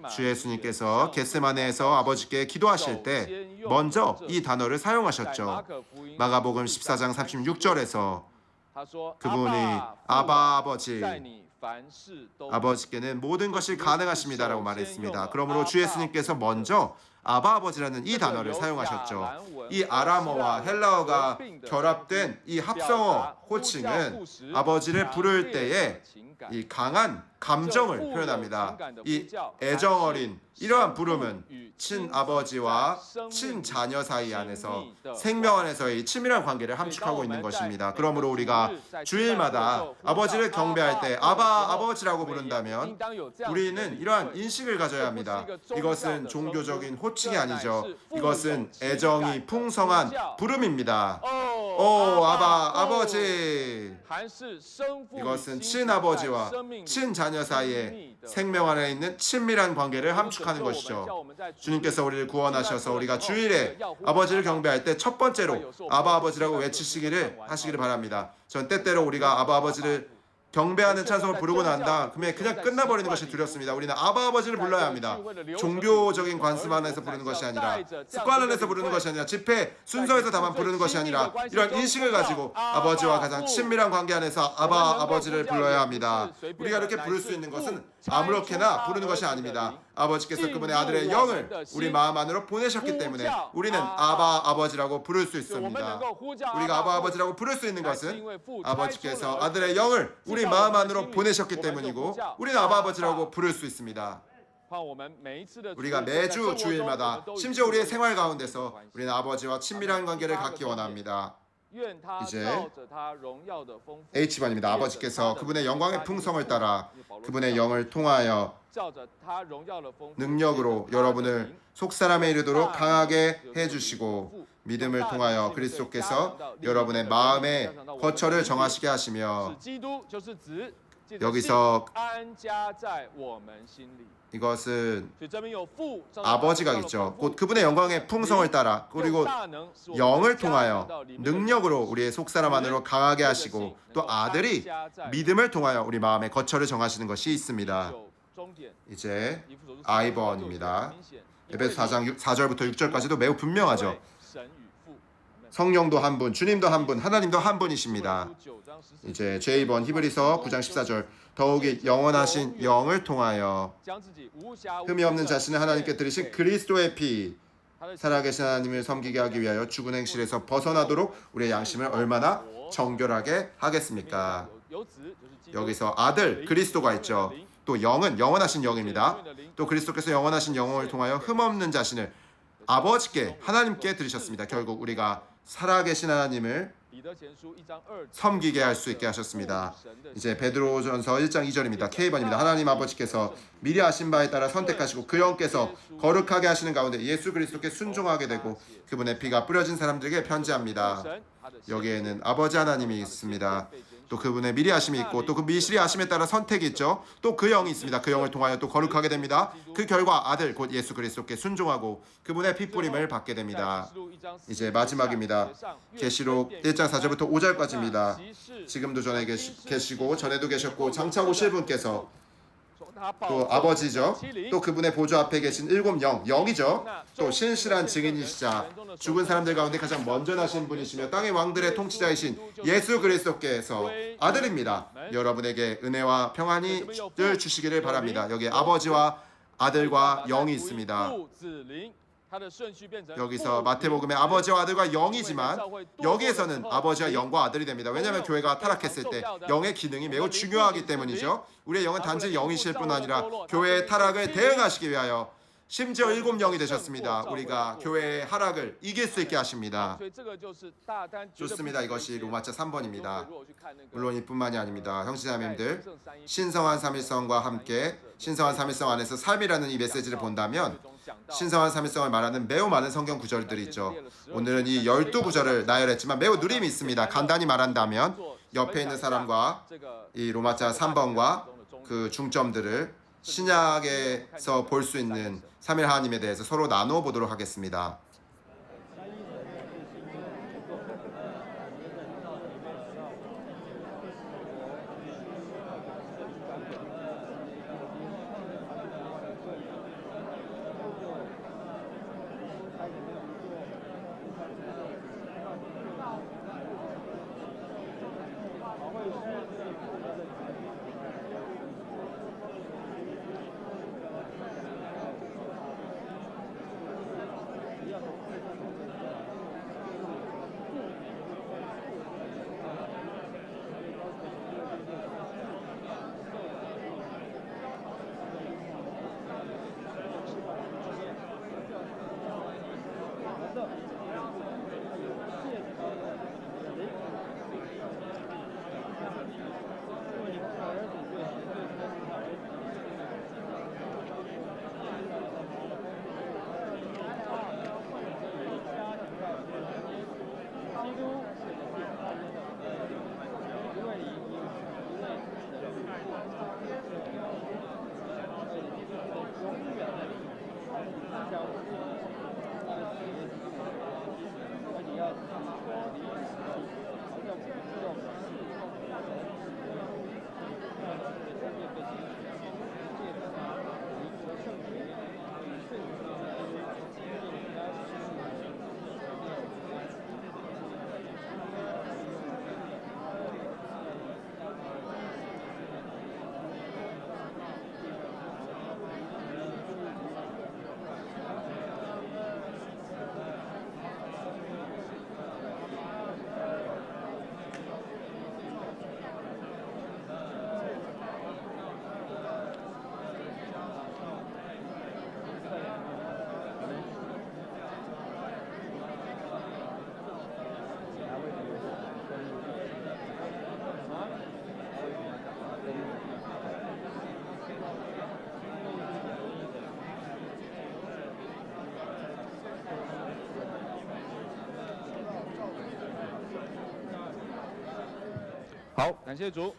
주 예수님께서 겟세마네에서 아버지께 기도하실 때 먼저 이 단어를 사용하셨죠. 마가복음 14장 36절에서 그분이 아바 아버지, 아버지께는 모든 것이 가능하십니다라고 말했습니다. 그러므로 주 예수님께서 먼저 아바 아버지라는 이 단어를 사용하셨죠. 이 아람어와 헬라어가 결합된 이 합성어 호칭은 아버지를 부를 때에 이 강한 감정을 표현합니다. 이 애정 어린 이러한 부름은 친아버지와 친자녀 사이 안에서 생명 안에서의 친밀한 관계를 함축하고 있는 것입니다. 그러므로 우리가 주일마다 아버지를 경배할 때 아바 아버지라고 부른다면 우리는 이러한 인식을 가져야 합니다. 이것은 종교적인 호칭이 아니죠. 이것은 애정이 풍성한 부름입니다. 오 아바 아버지. 이것은 친아버지와 친자녀 사이에 생명 안에 있는 친밀한 관계를 함축하는 것이죠. 주님께서 우리를 구원하셔서 우리가 주일에 아버지를 경배할 때 첫 번째로 아바 아버지라고 외치시기를 하시기를 바랍니다. 전 때때로 우리가 아바 아버지를 경배하는 찬송을 부르고 난 다음에 그냥 끝나버리는 것이 두렵습니다. 우리는 아바 아버지를 불러야 합니다. 종교적인 관습 안에서 부르는 것이 아니라 습관 안에서 부르는 것이 아니라 집회 순서에서 다만 부르는 것이 아니라 이런 인식을 가지고 아버지와 가장 친밀한 관계 안에서 아바 아버지를 불러야 합니다. 우리가 이렇게 부를 수 있는 것은 아무렇게나 부르는 것이 아닙니다. 아버지께서 그분의 아들의 영을 우리 마음 안으로 보내셨기 때문에 우리는 아바 아버지라고 부를 수 있습니다. 우리가 아바 아버지라고 부를 수 있는 것은 아버지께서 아들의 영을 우리 마음 안으로 보내셨기 때문이고 우리는 아바 아버지라고 부를 수 있습니다. 우리가 매주 주일마다 심지어 우리의 생활 가운데서 우리는 아버지와 친밀한 관계를 갖기 원합니다. 이제 H반입니다. 아버지께서 그분의 영광의 풍성을 따라 그분의 영을 통하여 능력으로 여러분을 속사람에 이르도록 강하게 해주시고 믿음을 통하여 그리스도께서 여러분의 마음에 거처를 정하시게 하시며 여기서 이것은 아버지가 있죠. 곧 그분의 영광의 풍성을 따라 그리고 영을 통하여 능력으로 우리의 속사람 안으로 강하게 하시고 또 아들이 믿음을 통하여 우리 마음에 거처를 정하시는 것이 있습니다. 이제 I번입니다. 에베소 4장 4절부터 6절까지도 매우 분명하죠. 성령도 한 분, 주님도 한 분, 하나님도 한 분이십니다. 이제 J번 히브리서 9장 14절 더욱이 영원하신 영을 통하여 흠이 없는 자신을 하나님께 드리신 그리스도의 피 살아계신 하나님을 섬기게 하기 위하여 죽은 행실에서 벗어나도록 우리의 양심을 얼마나 정결하게 하겠습니까? 여기서 아들 그리스도가 있죠. 또 영은 영원하신 영입니다. 또 그리스도께서 영원하신 영을 통하여 흠없는 자신을 아버지께 하나님께 드리셨습니다. 결국 우리가 살아계신 하나님을 섬기게 할 수 있게 하셨습니다. 이제 베드로전서 1장 2절입니다. K번입니다. 하나님 아버지께서 미리 아신 바에 따라 선택하시고 그 영께서 거룩하게 하시는 가운데 예수 그리스도께 순종하게 되고 그분의 피가 뿌려진 사람들에게 편지합니다. 여기에는 아버지 하나님이 있습니다. 또 그분의 미리 아심이 있고 또 그 미리 아심에 따라 선택이 있죠. 또 그 영이 있습니다. 그 영을 통하여 또 거룩하게 됩니다. 그 결과 아들 곧 예수 그리스도께 순종하고 그분의 핏부림을 받게 됩니다. 이제 마지막입니다. 계시록 1장 4절부터 5절까지입니다. 지금도 전에 계시고 전에도 계셨고 장차 오실 분께서 또 아버지죠. 또 그분의 보좌 앞에 계신 일곱 영이죠. 또 신실한 증인이시자 죽은 사람들 가운데 가장 먼저 나신 분이시며 땅의 왕들의 통치자이신 예수 그리스도께서 아들입니다. 여러분에게 은혜와 평안을 주시기를 바랍니다. 여기에 아버지와 아들과 영이 있습니다. 여기서 마태복음에 아버지와 아들과 영이지만 여기에서는 아버지와 영과 아들이 됩니다. 왜냐하면 교회가 타락했을 때 영의 기능이 매우 중요하기 때문이죠. 우리의 영은 단지 영이실 뿐 아니라 교회의 타락을 대응하시기 위하여 심지어 7영이 되셨습니다. 우리가 교회의 하락을 이길 수 있게 하십니다. 좋습니다. 이것이 로마자 3번입니다. 물론 이뿐만이 아닙니다. 형제자매님들, 신성한 삼일성과 함께 신성한 삼일성 안에서 삶이라는 이 메시지를 본다면 신성한 삼일성을 말하는 매우 많은 성경 구절들이 있죠. 오늘은 이 12구절을 나열했지만 매우 누림이 있습니다. 간단히 말한다면 옆에 있는 사람과 이 로마자 3번과 그 중점들을 신약에서 볼 수 있는 삼일 하나님에 대해서 서로 나누어 보도록 하겠습니다.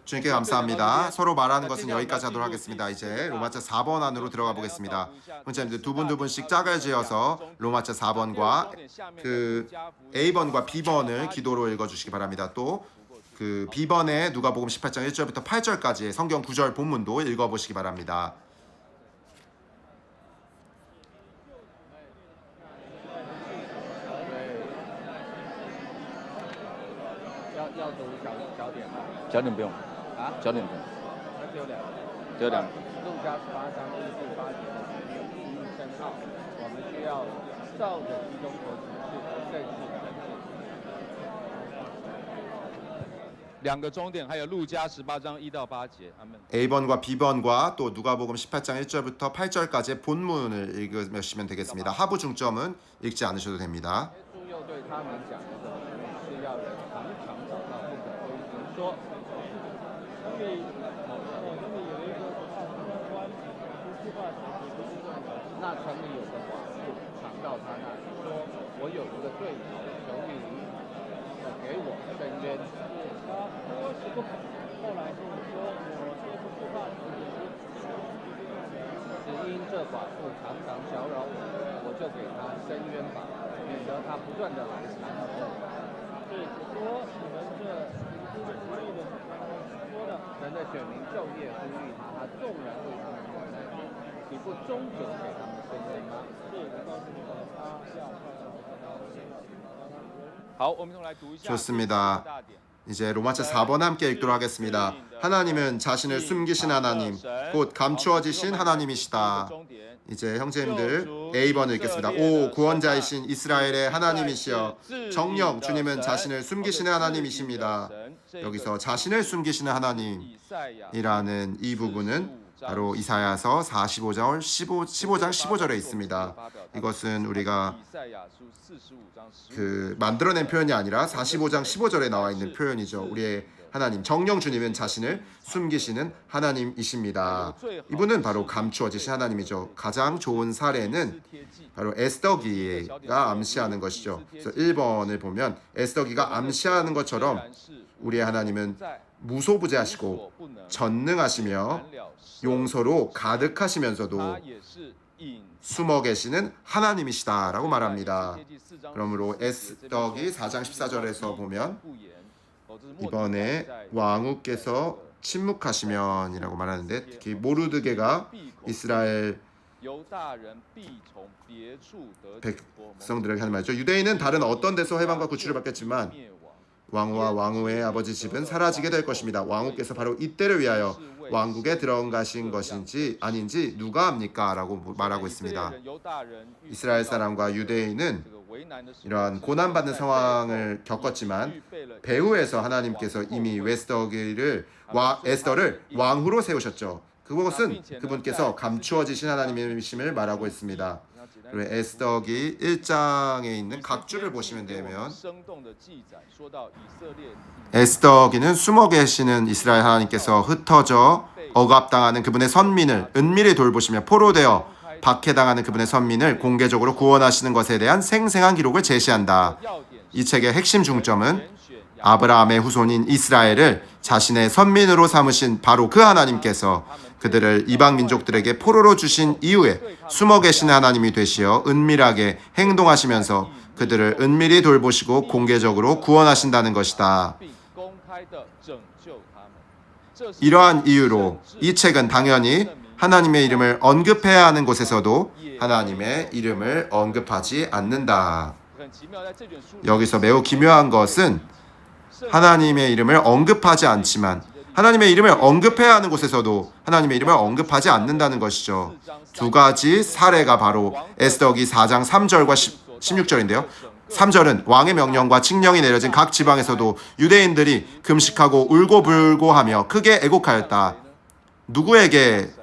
주님께 감사합니다. 서로 말하는 것은 여기까지 하도록 하겠습니다. 이제 로마서 4번 안으로 들어가 보겠습니다. 형제님들 두 분씩 짝을 지어서 로마서 4번과 그 A번과 B번을 기도로 읽어주시기 바랍니다. 또 그 B번에 누가복음 18장 1절부터 8절까지의 성경 구절 본문도 읽어보시기 바랍니다. 要读小点吗？小点不用啊，小点不用，那只有两个。只有两个。路加18章1至8节的意义深奥，我们需要照着基督所指示的正式分析。两个终点，还有路加18章1到8节，阿门。 A번과 B번과 또 누가복음 18장 1절부터 8절까지의 본문을 읽으시면 되겠습니다. 하부 중점은 읽지 않으셔도 됩니다. 耶稣又对他们讲一个比喻，是要人常常祷告，不可灰心，说。那城里有个寡妇常到他那里说：“我有一个对头，求你给我伸冤。”他是不肯。后来跟你说：“我就是不怕死，只因这寡妇常常搅扰我就给他伸冤吧，免得他不断的来缠我。”对，说你们这行事不义的说的，神的选民昼夜呼吁他，他纵然为他们忍耐，岂不终久给他们伸冤吗？是，我告诉你们，他要快到好，我们一同来读一下。 좋습니다. 이제 로마서 4번 함께 읽도록 하겠습니다. 하나님은 자신을 숨기신 하나님, 곧 감추어지신 하나님이시다. 이제 형제님들 A번 읽겠습니다. 오 구원자이신 이스라엘의 하나님이시여 정녕 주님은 자신을 숨기시는 하나님이십니다. 여기서 자신을 숨기시는 하나님이라는 이 부분은 바로 이사야서 45장 15절에 있습니다. 이것은 우리가 그 만들어낸 표현이 아니라 45장 15절에 나와 있는 표현이죠. 우리의 하나님 정령 주님은 자신을 숨기시는 하나님이십니다. 이분은 바로 감추어지신 하나님이죠. 가장 좋은 사례는 바로 에스더기가 암시하는 것이죠. 그래서 1번을 보면 에스더기가 암시하는 것처럼 우리의 하나님은 무소부재하시고 전능하시며 용서로 가득하시면서도 숨어 계시는 하나님이시다라고 말합니다. 그러므로 에스더기 4장 14절에서 보면 이번에 왕후께서 침묵하시면이라고 말하는데 특히 모르드게가 이스라엘 백성들에게 하는 말이죠. 유대인은 다른 어떤 데서 해방과 구출을 받겠지만 왕후와 왕후의 아버지 집은 사라지게 될 것입니다. 왕후께서 바로 이때를 위하여 왕국에 들어가신 것인지 아닌지 누가 압니까? 라고 말하고 있습니다. 이스라엘 사람과 유대인은 이러한 고난받는 상황을 겪었지만 배후에서 하나님께서 이미 에스더를 왕후로 세우셨죠. 그것은 그분께서 감추어지신 하나님이심을 말하고 있습니다. 그리고 에스더기 1장에 있는 각주를 보시면 되면 에스더기는 숨어 계시는 이스라엘 하나님께서 흩어져 억압당하는 그분의 선민을 은밀히 돌보시며 포로되어 박해당하는 그분의 선민을 공개적으로 구원하시는 것에 대한 생생한 기록을 제시한다. 이 책의 핵심 중점은 아브라함의 후손인 이스라엘을 자신의 선민으로 삼으신 바로 그 하나님께서 그들을 이방 민족들에게 포로로 주신 이후에 숨어 계신 하나님이 되시어 은밀하게 행동하시면서 그들을 은밀히 돌보시고 공개적으로 구원하신다는 것이다. 이러한 이유로 이 책은 당연히 하나님의 이름을 언급해야 하는 곳에서도 하나님의 이름을 언급하지 않는다. 여기서 매우 기묘한 것은 하나님의 이름을 언급하지 않지만 하나님의 이름을 언급해야 하는 곳에서도 하나님의 이름을 언급하지 않는다는 것이죠. 두 가지 사례가 바로 에스더기 4장 3절과 16절인데요. 3절은 왕의 명령과 칙령이 내려진 각 지방에서도 유대인들이 금식하고 울고불고 하며 크게 애곡하였다. 누구에게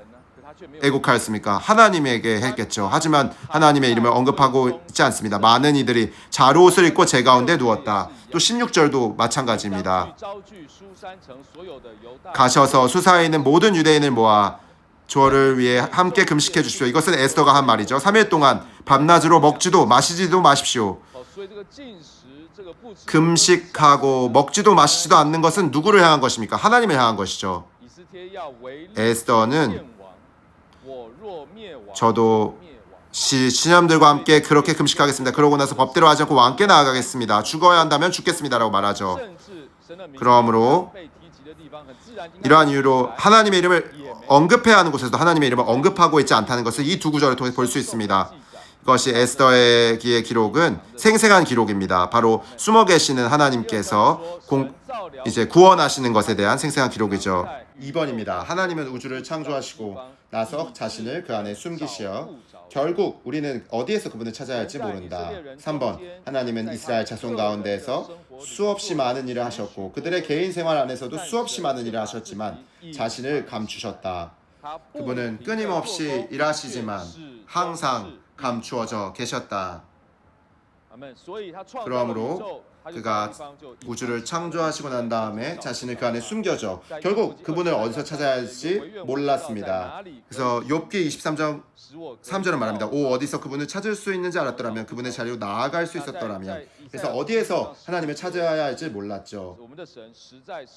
애곡하였습니까? 하나님에게 했겠죠. 하지만 하나님의 이름을 언급하고 있지 않습니다. 많은 이들이 자루옷을 입고 제 가운데 누웠다. 또 16절도 마찬가지입니다. 가셔서 수사에 있는 모든 유대인을 모아 저를 위해 함께 금식해 주십시오. 이것은 에스더가 한 말이죠. 3일 동안 밤낮으로 먹지도 마시지도 마십시오. 금식하고 먹지도 마시지도 않는 것은 누구를 향한 것입니까? 하나님을 향한 것이죠. 에스더는 저도 신하들과 함께 그렇게 금식하겠습니다. 그러고 나서 법대로 하지 않고 왕께 나아가겠습니다. 죽어야 한다면 죽겠습니다라고 말하죠. 그러므로 이러한 이유로 하나님의 이름을 언급해야 하는 곳에서도 하나님의 이름을 언급하고 있지 않다는 것을 이 두 구절을 통해 볼 수 있습니다. 이것이 에스더의 기록은 생생한 기록입니다. 바로 숨어 계시는 하나님께서 이제 구원하시는 것에 대한 생생한 기록이죠. 2번입니다. 하나님은 우주를 창조하시고 나서 자신을 그 안에 숨기시어 결국 우리는 어디에서 그분을 찾아야 할지 모른다. 3번 하나님은 이스라엘 자손 가운데에서 수없이 많은 일을 하셨고 그들의 개인 생활 안에서도 수없이 많은 일을 하셨지만 자신을 감추셨다. 그분은 끊임없이 일하시지만 항상 감추어져 계셨다. 그러므로 그가 우주를 창조하시고 난 다음에 자신을 그 안에 숨겨져 결국 그분을 어디서 찾아야 할지 몰랐습니다. 그래서 욥기 23장 3절은 말합니다. 오 어디서 그분을 찾을 수 있는지 알았더라면 그분의 자리로 나아갈 수 있었더라면. 그래서 어디에서 하나님을 찾아야 할지 몰랐죠.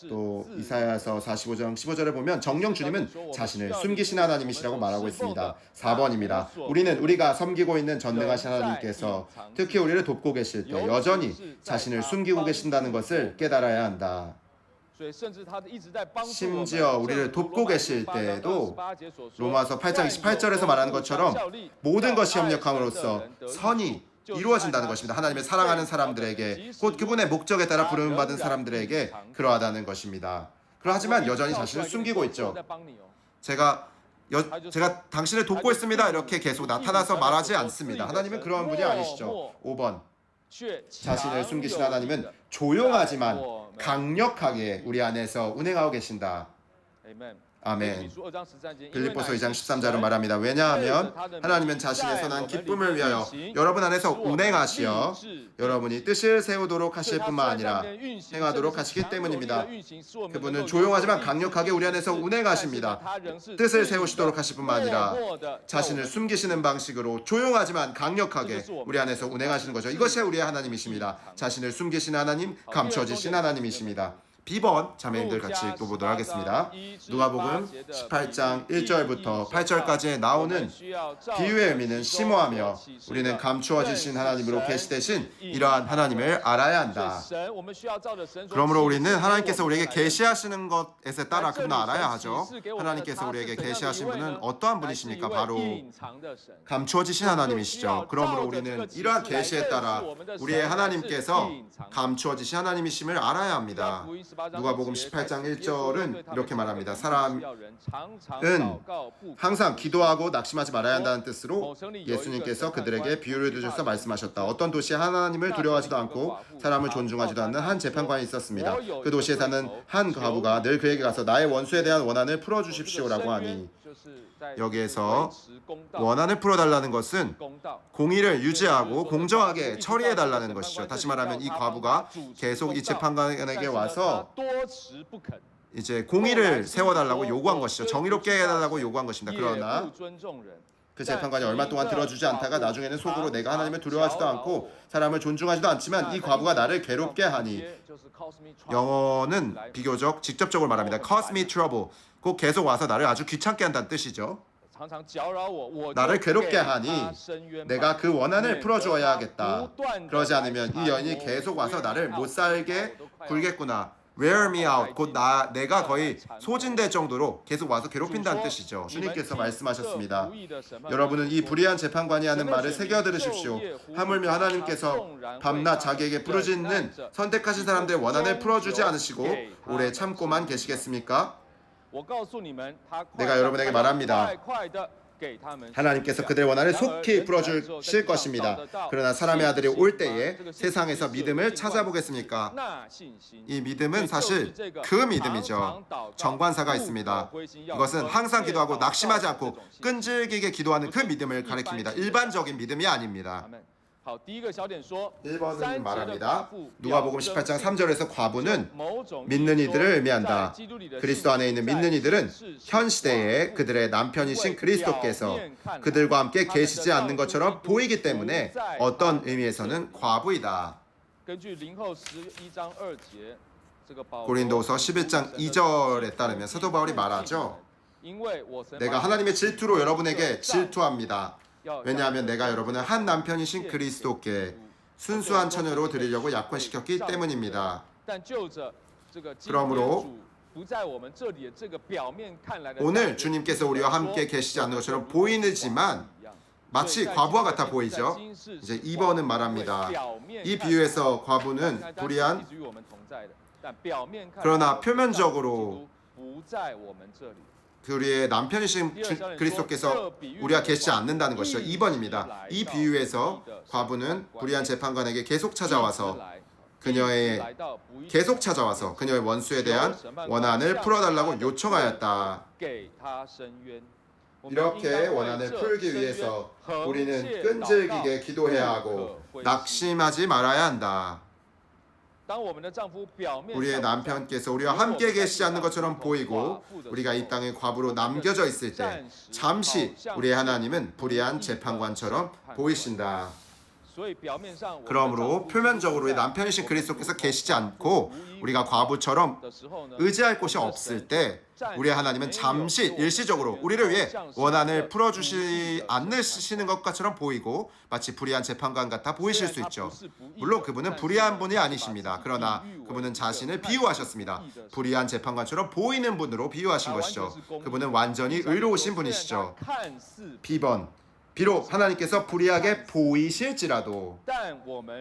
또 이사야서 45장 15절에 보면 정령 주님은 자신을 숨기신 하나님이시라고 말하고 있습니다. 4번입니다. 우리는 우리가 섬기고 있는 전능하신 하나님께서 특히 우리를 돕고 계실 때 여전히 자신을 숨기고 계신다는 것을 깨달아야 한다. 심지어 우리를 돕고 계실 때에도 로마서 8장 28절에서 말하는 것처럼 모든 것이 협력함으로써 선이 이루어진다는 것입니다. 하나님의 사랑하는 사람들에게 곧 그분의 목적에 따라 부름받은 사람들에게 그러하다는 것입니다. 그러하지만 여전히 자신을 숨기고 있죠. 제가 당신을 돕고 있습니다. 이렇게 계속 나타나서 말하지 않습니다. 하나님은 그런 분이 아니시죠. 5번 자신을 숨기신 하나님은 조용하지만 강력하게 우리 안에서 운행하고 계신다. 아멘. 빌립보서 2장 13절은 말합니다. 왜냐하면 하나님은 자신의 선한 기쁨을 위하여 여러분 안에서 운행하시어 여러분이 뜻을 세우도록 하실 뿐만 아니라 행하도록 하시기 때문입니다. 그분은 조용하지만 강력하게 우리 안에서 운행하십니다. 뜻을 세우시도록 하실 뿐만 아니라 자신을 숨기시는 방식으로 조용하지만 강력하게 우리 안에서 운행하시는 거죠. 이것이 우리의 하나님이십니다. 자신을 숨기시는 하나님, 감춰지신 하나님이십니다. B번 자매님들 같이 읽어보도록 하겠습니다. 누가복음 18장 1절부터 8절까지 나오는 비유의 의미는 심오하며 우리는 감추어지신 하나님으로 계시되신 이러한 하나님을 알아야 한다. 그러므로 우리는 하나님께서 우리에게 계시하시는 것에 따라 그분을 알아야 하죠. 하나님께서 우리에게 계시하신 분은 어떠한 분이십니까? 바로 감추어지신 하나님이시죠. 그러므로 우리는 이러한 계시에 따라 우리의 하나님께서 감추어지신 하나님이심을 알아야 합니다. 누가복음 18장 1절은 이렇게 말합니다. 사람은 항상 기도하고 낙심하지 말아야 한다는 뜻으로 예수님께서 그들에게 비유를 들으셔서 말씀하셨다. 어떤 도시에 하나님을 두려워하지도 않고 사람을 존중하지도 않는 한 재판관이 있었습니다. 그 도시에 사는 한 과부가 늘 그에게 가서 나의 원수에 대한 원한을 풀어주십시오라고 하니 여기에서 원한을 풀어달라는 것은 공의를 유지하고 공정하게 처리해달라는 것이죠. 다시 말하면 이 과부가 계속 이 재판관에게 와서 이제 공의를 세워달라고 요구한 것이죠. 정의롭게 해달라고 요구한 것입니다. 그러나 그 재판관이 얼마 동안 들어주지 않다가 나중에는 속으로 내가 하나님을 두려워하지도 않고 사람을 존중하지도 않지만 이 과부가 나를 괴롭게 하니, 영어는 비교적 직접적으로 말합니다. cause me trouble. 곧 계속 와서 나를 아주 귀찮게 한다는 뜻이죠. 나를 괴롭게 하니 내가 그 원한을 풀어주어야 하겠다. 그러지 않으면 이 여인이 계속 와서 나를 못 살게 굴겠구나. wear me out. 곧 내가 거의 소진될 정도로 계속 와서 괴롭힌다는 뜻이죠. 주님께서 말씀하셨습니다. 여러분은 이 불의한 재판관이 하는 말을 새겨 들으십시오. 하물며 하나님께서 밤낮 자기에게 부르짖는 선택하신 사람들의 원한을 풀어주지 않으시고 오래 참고만 계시겠습니까? 내가 여러분에게 말합니다. 하나님께서 그들의 원한을 속히 풀어주실 것입니다. 그러나 사람의 아들이 올 때에 세상에서 믿음을 찾아보겠습니까? 이 믿음은 사실 그 믿음이죠. 정관사가 있습니다. 이것은 항상 기도하고 낙심하지 않고 끈질기게 기도하는 그 믿음을 가리킵니다. 일반적인 믿음이 아닙니다. 好，第一个小点说， 1번은 말합니다. 누가복음 18장 3절에서 과부는 믿는 이들을 의미한다. 그리스도 안에 있는 믿는 이들은 현 시대에 그들의 남편이신 그리스도께서 그들과 함께 계시지 않는 것처럼 보이기 때문에 어떤 의미에서는 과부이다. 根据林后11장 2节， 고린도서 11장 2절에 따르면 사도 바울이 말하죠. 내가 하나님의 질투로 여러분에게 질투합니다. 왜냐하면 내가 여러분을 한 남편이신 그리스도께 순수한 처녀로 드리려고 약혼시켰기 때문입니다. 그러므로 오늘 주님께서 우리와 함께 계시지 않는 것처럼 보이지만 마치 과부와 같아 보이죠. 이제 2번은 말합니다. 이 비유에서 과부는 불의한 그러나 표면적으로 우리의 남편이신 그리스도께서 우리가 계시지 않는다는 것이죠. 2번입니다. 이 비유에서 과부는 불의한 재판관에게 계속 찾아와서 그녀의 원수에 대한 원한을 풀어달라고 요청하였다. 이렇게 원한을 풀기 위해서 우리는 끈질기게 기도해야 하고 낙심하지 말아야 한다. 우리의 남편께서 우리와 함께 계시지 않는 것처럼 보이고 우리가 이 땅에 과부로 남겨져 있을 때 잠시 우리의 하나님은 불의한 재판관처럼 보이신다. 그러므로 표면적으로 우리 남편이신 그리스도께서 계시지 않고 우리가 과부처럼 의지할 곳이 없을 때 우리의 하나님은 잠시 일시적으로 우리를 위해 원한을 풀어주지 않으시는 것처럼 보이고 마치 불의한 재판관 같아 보이실 수 있죠. 물론 그분은 불의한 분이 아니십니다. 그러나 그분은 자신을 비유하셨습니다. 불의한 재판관처럼 보이는 분으로 비유하신 것이죠. 그분은 완전히 의로우신 분이시죠. B번, 비록 하나님께서 불의하게 보이실지라도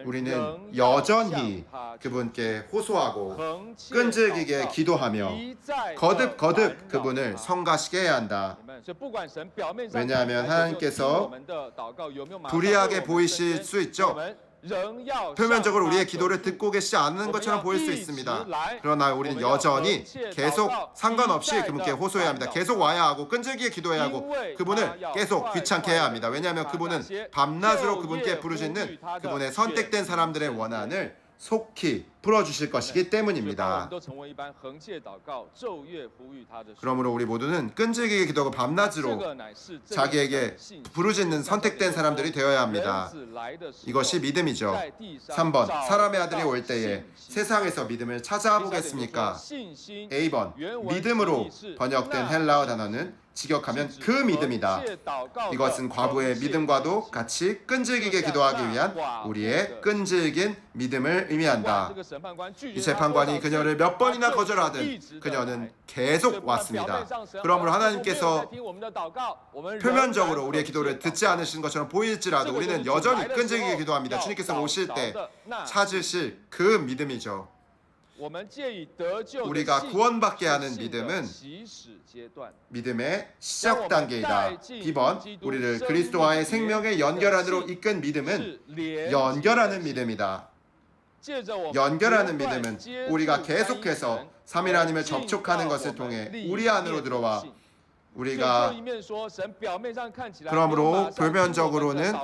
우리는 여전히 그분께 호소하고 끈질기게 기도하며 거듭 그분을 성가시게 해야 한다. 왜냐하면 하나님께서 불의하게 보이실 수 있죠. 표면적으로 우리의 기도를 듣고 계시지 않는 것처럼 보일 수 있습니다. 그러나 우리는 여전히 계속 상관없이 그분께 호소해야 합니다. 계속 와야 하고 끈질기게 기도해야 하고 그분을 계속 귀찮게 해야 합니다. 왜냐하면 그분은 밤낮으로 그분께 부르짖는 그분의 선택된 사람들의 원한을 속히 풀어주실 것이기 때문입니다. 그러므로 우리 모두는 끈질기게 기도하고 밤낮으로 자기에게 부르짖는 선택된 사람들이 되어야 합니다. 이것이 믿음이죠. 3번, 사람의 아들이 올 때에 세상에서 믿음을 찾아보겠습니까? A번, 믿음으로 번역된 헬라어 단어는 직역하면 그 믿음이다. 이것은 과부의 믿음과도 같이 끈질기게 기도하기 위한 우리의 끈질긴 믿음을 의미한다. 이 재판관이 그녀를 몇 번이나 거절하든 그녀는 계속 왔습니다. 그러므로 하나님께서 표면적으로 우리의 기도를 듣지 않으신 것처럼 보일지라도 우리는 여전히 끈질기게 기도합니다. 주님께서 오실 때 찾으실 그 믿음이죠. 우리가 구원받게 하는 믿음은 믿음의 시작 단계이다. B번, 우리를 그리스도와의 생명의 연결 안으로 이끈 믿음은 연결하는 믿음이다. 연결하는 믿음은 우리가 계속해서 3일 하나님을 접촉하는 것을 통해 우리 안으로 들어와 우리가 그러므로 표면적으로는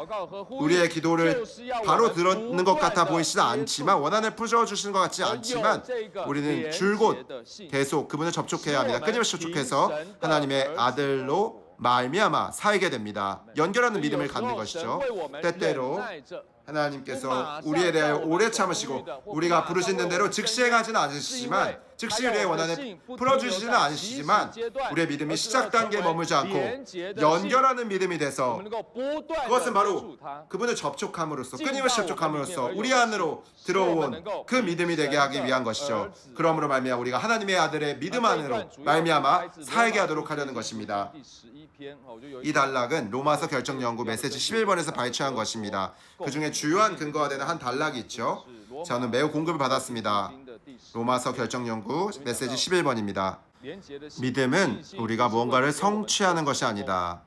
우리의 기도를 바로 들었는 것 같아 보이지는 않지만 원한을 풀어주시는 것 같지 않지만 우리는 줄곧 계속 그분을 접촉해야 합니다. 끊임없이 접촉해서 하나님의 아들로 말미암아 살게 됩니다. 연결하는 믿음을 갖는 것이죠. 때때로 하나님께서 우리에 대하여 오래 참으시고 우리가 부르시는 대로 즉시 행하지는 않으시지만 즉시 우리의 원한을 풀어주시지는 않으시지만 우리의 믿음이 시작 단계에 머물지 않고 연결하는 믿음이 돼서 그것은 바로 그분을 접촉함으로써 끊임없이 접촉함으로써 우리 안으로 들어온 그 믿음이 되게 하기 위한 것이죠. 그러므로 말미암아 우리가 하나님의 아들의 믿음 안으로 말미암아 살게 하도록 하려는 것입니다. 이 단락은 로마서 결정연구 메시지 11번에서 발췌한 것입니다. 그 중에 주요한 근거가 되는 한 단락이 있죠. 저는 매우 공급을 받았습니다. 로마서 결정연구 메시지 11번입니다. 믿음은 우리가 무언가를 성취하는 것이 아니다.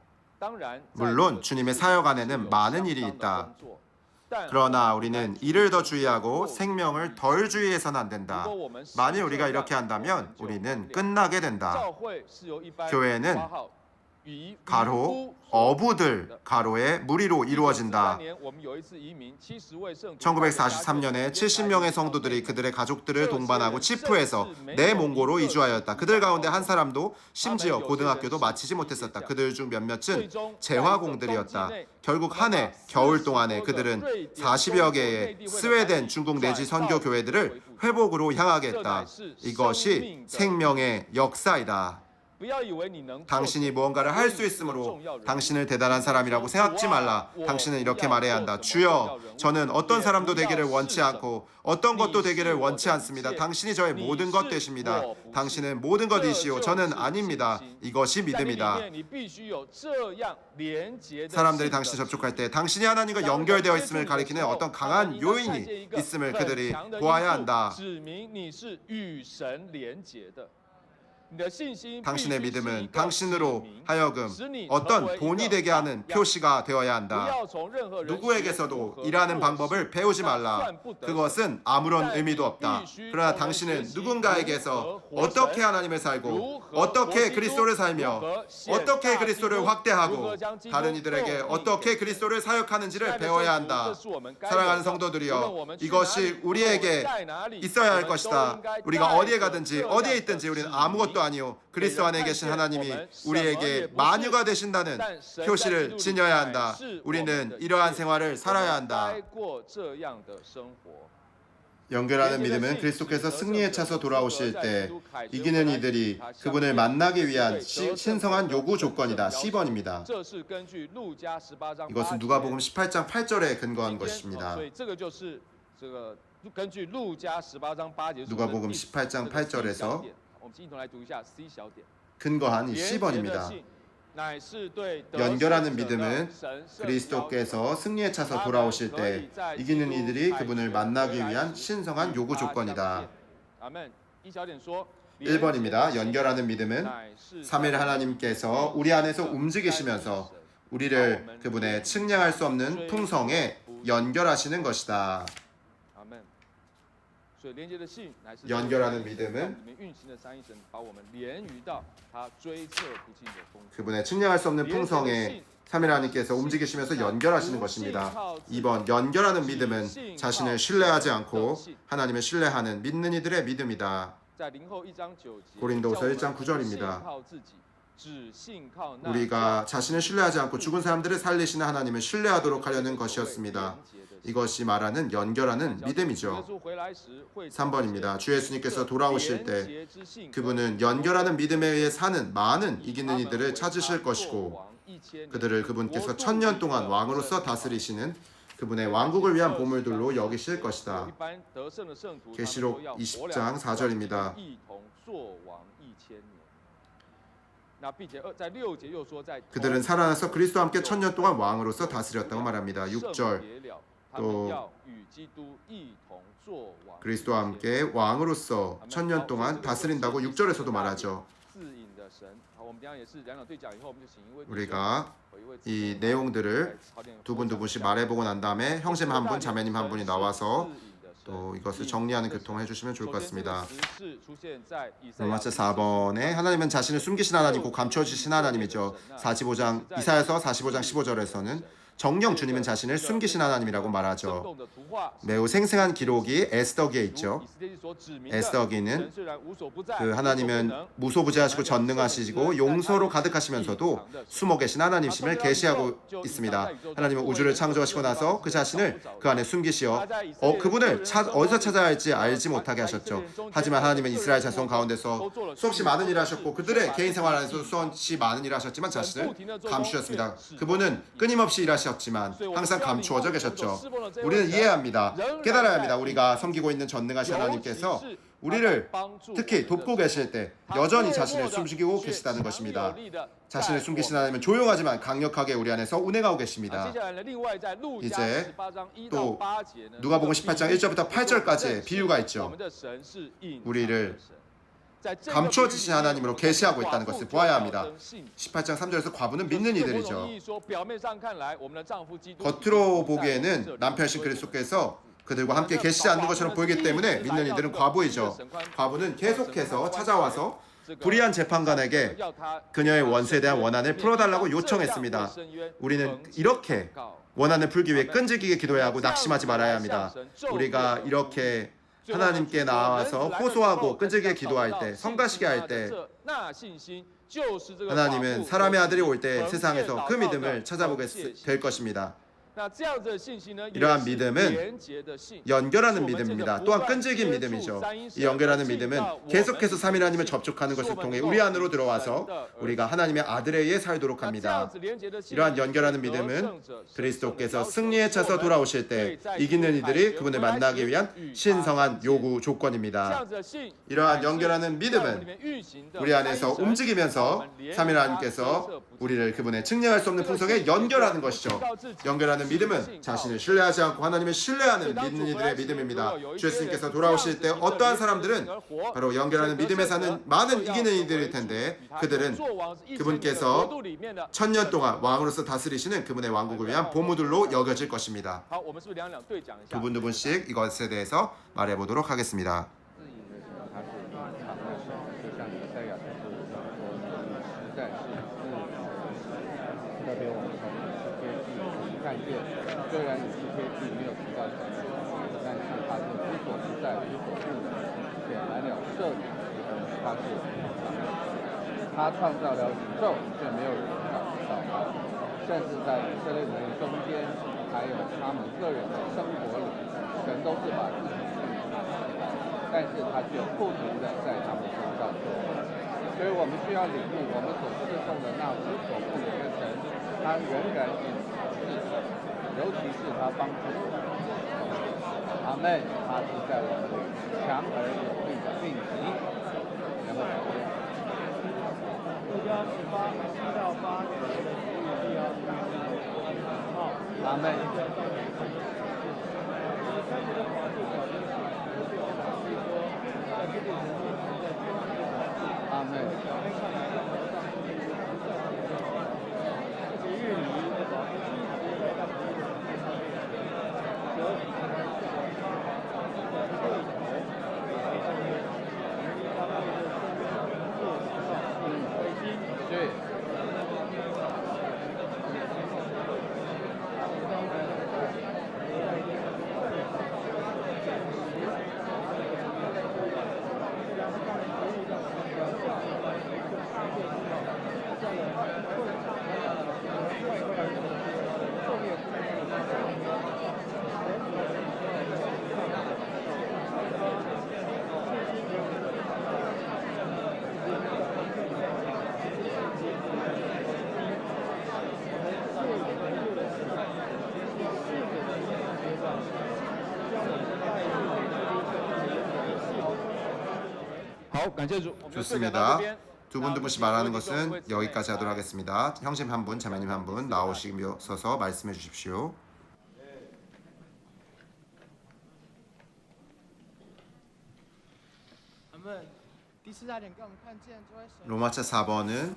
물론 주님의 사역 안에는 많은 일이 있다. 그러나 우리는 이를 더 주의하고 생명을 덜 주의해서는 안 된다. 만일 우리가 이렇게 한다면 우리는 끝나게 된다. 교회는 가로 어부들 가로의 무리로 이루어진다. 1943년에 70명의 성도들이 그들의 가족들을 동반하고 치프에서 내몽고로 이주하였다. 그들 가운데 한 사람도 심지어 고등학교도 마치지 못했었다. 그들 중 몇몇은 재화공들이었다. 결국 한 해 겨울 동안에 그들은 40여 개의 스웨덴, 중국 내지 선교 교회들을 회복으로 향하겠다. 이것이 생명의 역사이다. 당신이 무언가를 할 수 있으므로 당신을 대단한 사람이라고 생각지 말라. 당신은 이렇게 말해야 한다. 주여, 저는 어떤 사람도 되기를 원치 않고 어떤 것도 되기를 원치 않습니다. 당신이 저의 모든 것 되십니다. 당신은 모든 것이시오. 저는 아닙니다. 이것이 믿음이다. 사람들이 당신을 접촉할 때 당신이 하나님과 연결되어 있음을 가리키는 어떤 강한 요인이 있음을 그들이 보아야 한다. 당신의 믿음은 당신으로 하여금 어떤 본이 되게 하는 표시가 되어야 한다. 누구에게서도 일하는 방법을 배우지 말라. 그것은 아무런 의미도 없다. 그러나 당신은 누군가에게서 어떻게 하나님을 살고 어떻게 그리스도를 살며 어떻게 그리스도를 확대하고 다른 이들에게 어떻게 그리스도를 사역하는지를 배워야 한다. 사랑하는 성도들이여, 이것이 우리에게 있어야 할 것이다. 우리가 어디에 가든지 어디에 있든지 우리는 아무것도 아니요 그리스도 안에 계신 하나님이 우리에게 만유가 되신다는 표시를 지녀야 한다. 우리는 이러한 생활을 살아야 한다. 연결하는 믿음은 그리스도께서 승리에 차서 돌아오실 때 이기는 이들이 그분을 만나기 위한 신성한 요구 조건이다. 10번입니다. 이것은 누가복음 18장 8절에 근거한 것입니다. 누가복음 18장 8절에서 근거한 이 10번입니다. 연결하는 믿음은 그리스도께서 승리에 차서 돌아오실 때 이기는 이들이 그분을 만나기 위한 신성한 요구 조건이다. 1번입니다. 연결하는 믿음은 삼위일 하나님께서 우리 안에서 움직이시면서 우리를 그분의 측량할 수 없는 풍성에 연결하시는 것이다. 연결하는 믿음은 그분의 측량할 수 없는 풍성에 삼위일 하나님께서 움직이시면서 연결하시는 것입니다. 2번, 연결하는 믿음은 자신을 신뢰하지 않고 하나님을 신뢰하는 믿는 이들의 믿음이다. 고린도후서 1장 9절입니다. 우리가 자신을 신뢰하지 않고 죽은 사람들을 살리시는 하나님을 신뢰하도록 하려는 것이었습니다. 이것이 말하는 연결하는 믿음이죠. 3번입니다. 주 예수님께서 돌아오실 때 그분은 연결하는 믿음에 의해 사는 많은 이기는 이들을 찾으실 것이고 그들을 그분께서 1000년 동안 왕으로서 다스리시는 그분의 왕국을 위한 보물들로 여기실 것이다. 계시록 20장 4절입니다. 그들은 살아나서 그리스도와 함께 1000년 동안 왕으로서 다스렸다고 말합니다. 6절 또 그리스도와 함께 왕으로서 1000년 동안 다스린다고 6절에서도 말하죠. 우리가 이 내용들을 두 분씩 말해보고 난 다음에 형제님 한 분, 자매님 한 분이 나와서 또 이것을 정리하는 교통을 해주시면 좋을 것 같습니다. 로마서 4번에 하나님은 자신을 숨기신 하나님, 곧 감춰주신 하나님이죠. 45장 이사야서 45장 15절에서는 정녕 주님은 자신을 숨기신 하나님이라고 말하죠. 매우 생생한 기록이 에스더기에 있죠. 에스더기는 그 하나님은 무소부지하시고 전능하시고 용서로 가득하시면서도 숨어 계신 하나님심을 계시하고 있습니다. 하나님은 우주를 창조하시고 나서 그 자신을 그 안에 숨기시어 그분을 어디서 찾아야 할지 알지 못하게 하셨죠. 하지만 하나님은 이스라엘 자손 가운데서 수없이 많은 일을 하셨고 그들의 개인 생활 안에서 수없이 많은 일을 하셨지만 자신을 감추셨습니다. 그분은 끊임없이 일하시지만 항상 감추어져 계셨죠. 우리는 이해해야 합니다. 깨달아야 합니다. 우리가 섬기고 있는 전능하신 하나님께서 우리를 특히 돕고 계실 때 여전히 자신을 숨기고 계시다는 것입니다. 자신을 숨기신 하나님은 조용하지만 강력하게 우리 안에서 운행하고 계십니다. 이제 또 누가복음 18장 1절부터 8절까지의 비유가 있죠. 우리를 감추어지신 하나님으로 계시하고 있다는 것을 보아야 합니다. 18장 3절에서 과부는 믿는 이들이죠. 겉으로 보기에는 남편이신 그리스도께서 그들과 함께 계시지 않는 것처럼 보이기 때문에 믿는 이들은 과부이죠. 과부는 계속해서 찾아와서 불의한 재판관에게 그녀의 원수에 대한 원한을 풀어달라고 요청했습니다. 우리는 이렇게 원한을 풀기 위해 끈질기게 기도해야 하고 낙심하지 말아야 합니다. 우리가 이렇게 하나님께 나와서 호소하고 끈질기게 기도할 때, 성가시게 할 때 하나님은 사람의 아들이 올 때 세상에서 그 믿음을 찾아보게 될 것입니다. 이러한 믿음은 연결하는 믿음입니다. 또한 끈질긴 믿음이죠. 이 연결하는 믿음은 계속해서 삼위 하나님을 접촉하는 것을 통해 우리 안으로 들어와서 우리가 하나님의 아들에 의해 살도록 합니다. 이러한 연결하는 믿음은 그리스도께서 승리에 차서 돌아오실 때 이기는 이들이 그분을 만나기 위한 신성한 요구 조건입니다. 이러한 연결하는 믿음은 우리 안에서 움직이면서 삼위 하나님께서 우리를 그분의 측량할 수 없는 풍성에 연결하는 것이죠. 연결하는 믿음은 자신을 신뢰하지 않고 하나님을 신뢰하는 믿는 이들의 믿음입니다. 주 예수님께서 돌아오실 때 어떠한 사람들은 바로 연결하는 믿음에 사는 많은 이기는 이들일 텐데 그들은 그분께서 1000년 동안 왕으로서 다스리시는 그분의 왕국을 위한 보무들로 여겨질 것입니다. 두 분씩 이것에 대해서 말해보도록 하겠습니다.虽然有些地没有提到神的名字，但是他是无所不在、无所不能，显然了设计他是他创造了宇宙，却没有人感觉到他，甚至在以色列人中间，还有他们个人的生活里，神都是把自己拿起来，但是他却不停的在他们身上做。所以我们需要领悟，我们所侍奉的那无所不能的神，他仍然隐藏自己。尤其是他帮助我们，阿们，他是在我们里面强而有力的运行，然后路加18:7-8节的预计阿们。阿们。좋습니다. 두 분씩 말하는 것은 여기까지 하도록 하겠습니다. 형님 한 분, 자매님 한 분 나오셔서 말씀해 주십시오. 로마차 4번은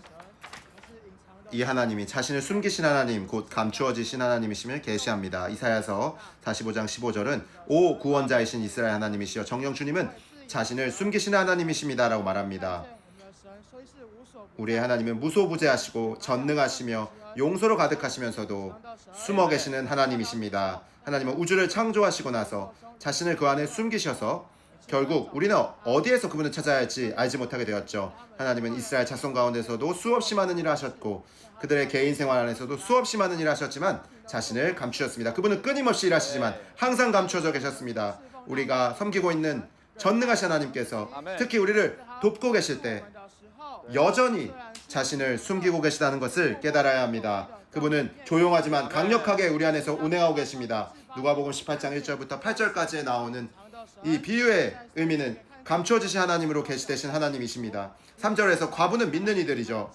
이 하나님이 자신을 숨기신 하나님 곧 감추어지신 하나님이심을 계시합니다. 이사야서 45장 15절은 오 구원자이신 이스라엘 하나님이시여 정령 주님은 자신을 숨기신 하나님이십니다 라고 말합니다. 우리의 하나님은 무소부재하시고 전능하시며 용서로 가득하시면서도 숨어 계시는 하나님이십니다. 하나님은 우주를 창조하시고 나서 자신을 그 안에 숨기셔서 결국 우리는 어디에서 그분을 찾아야 할지 알지 못하게 되었죠. 하나님은 이스라엘 자손 가운데서도 수없이 많은 일을 하셨고 그들의 개인 생활 안에서도 수없이 많은 일을 하셨지만 자신을 감추셨습니다. 그분은 끊임없이 일하시지만 항상 감추어져 계셨습니다. 우리가 섬기고 있는 전능하신 하나님께서 특히 우리를 돕고 계실 때 여전히 자신을 숨기고 계시다는 것을 깨달아야 합니다. 그분은 조용하지만 강력하게 우리 안에서 운행하고 계십니다. 누가복음 18장 1절부터 8절까지에 나오는 이 비유의 의미는 감추어지신 하나님으로 계시되신 하나님이십니다. 3절에서 과부는 믿는 이들이죠.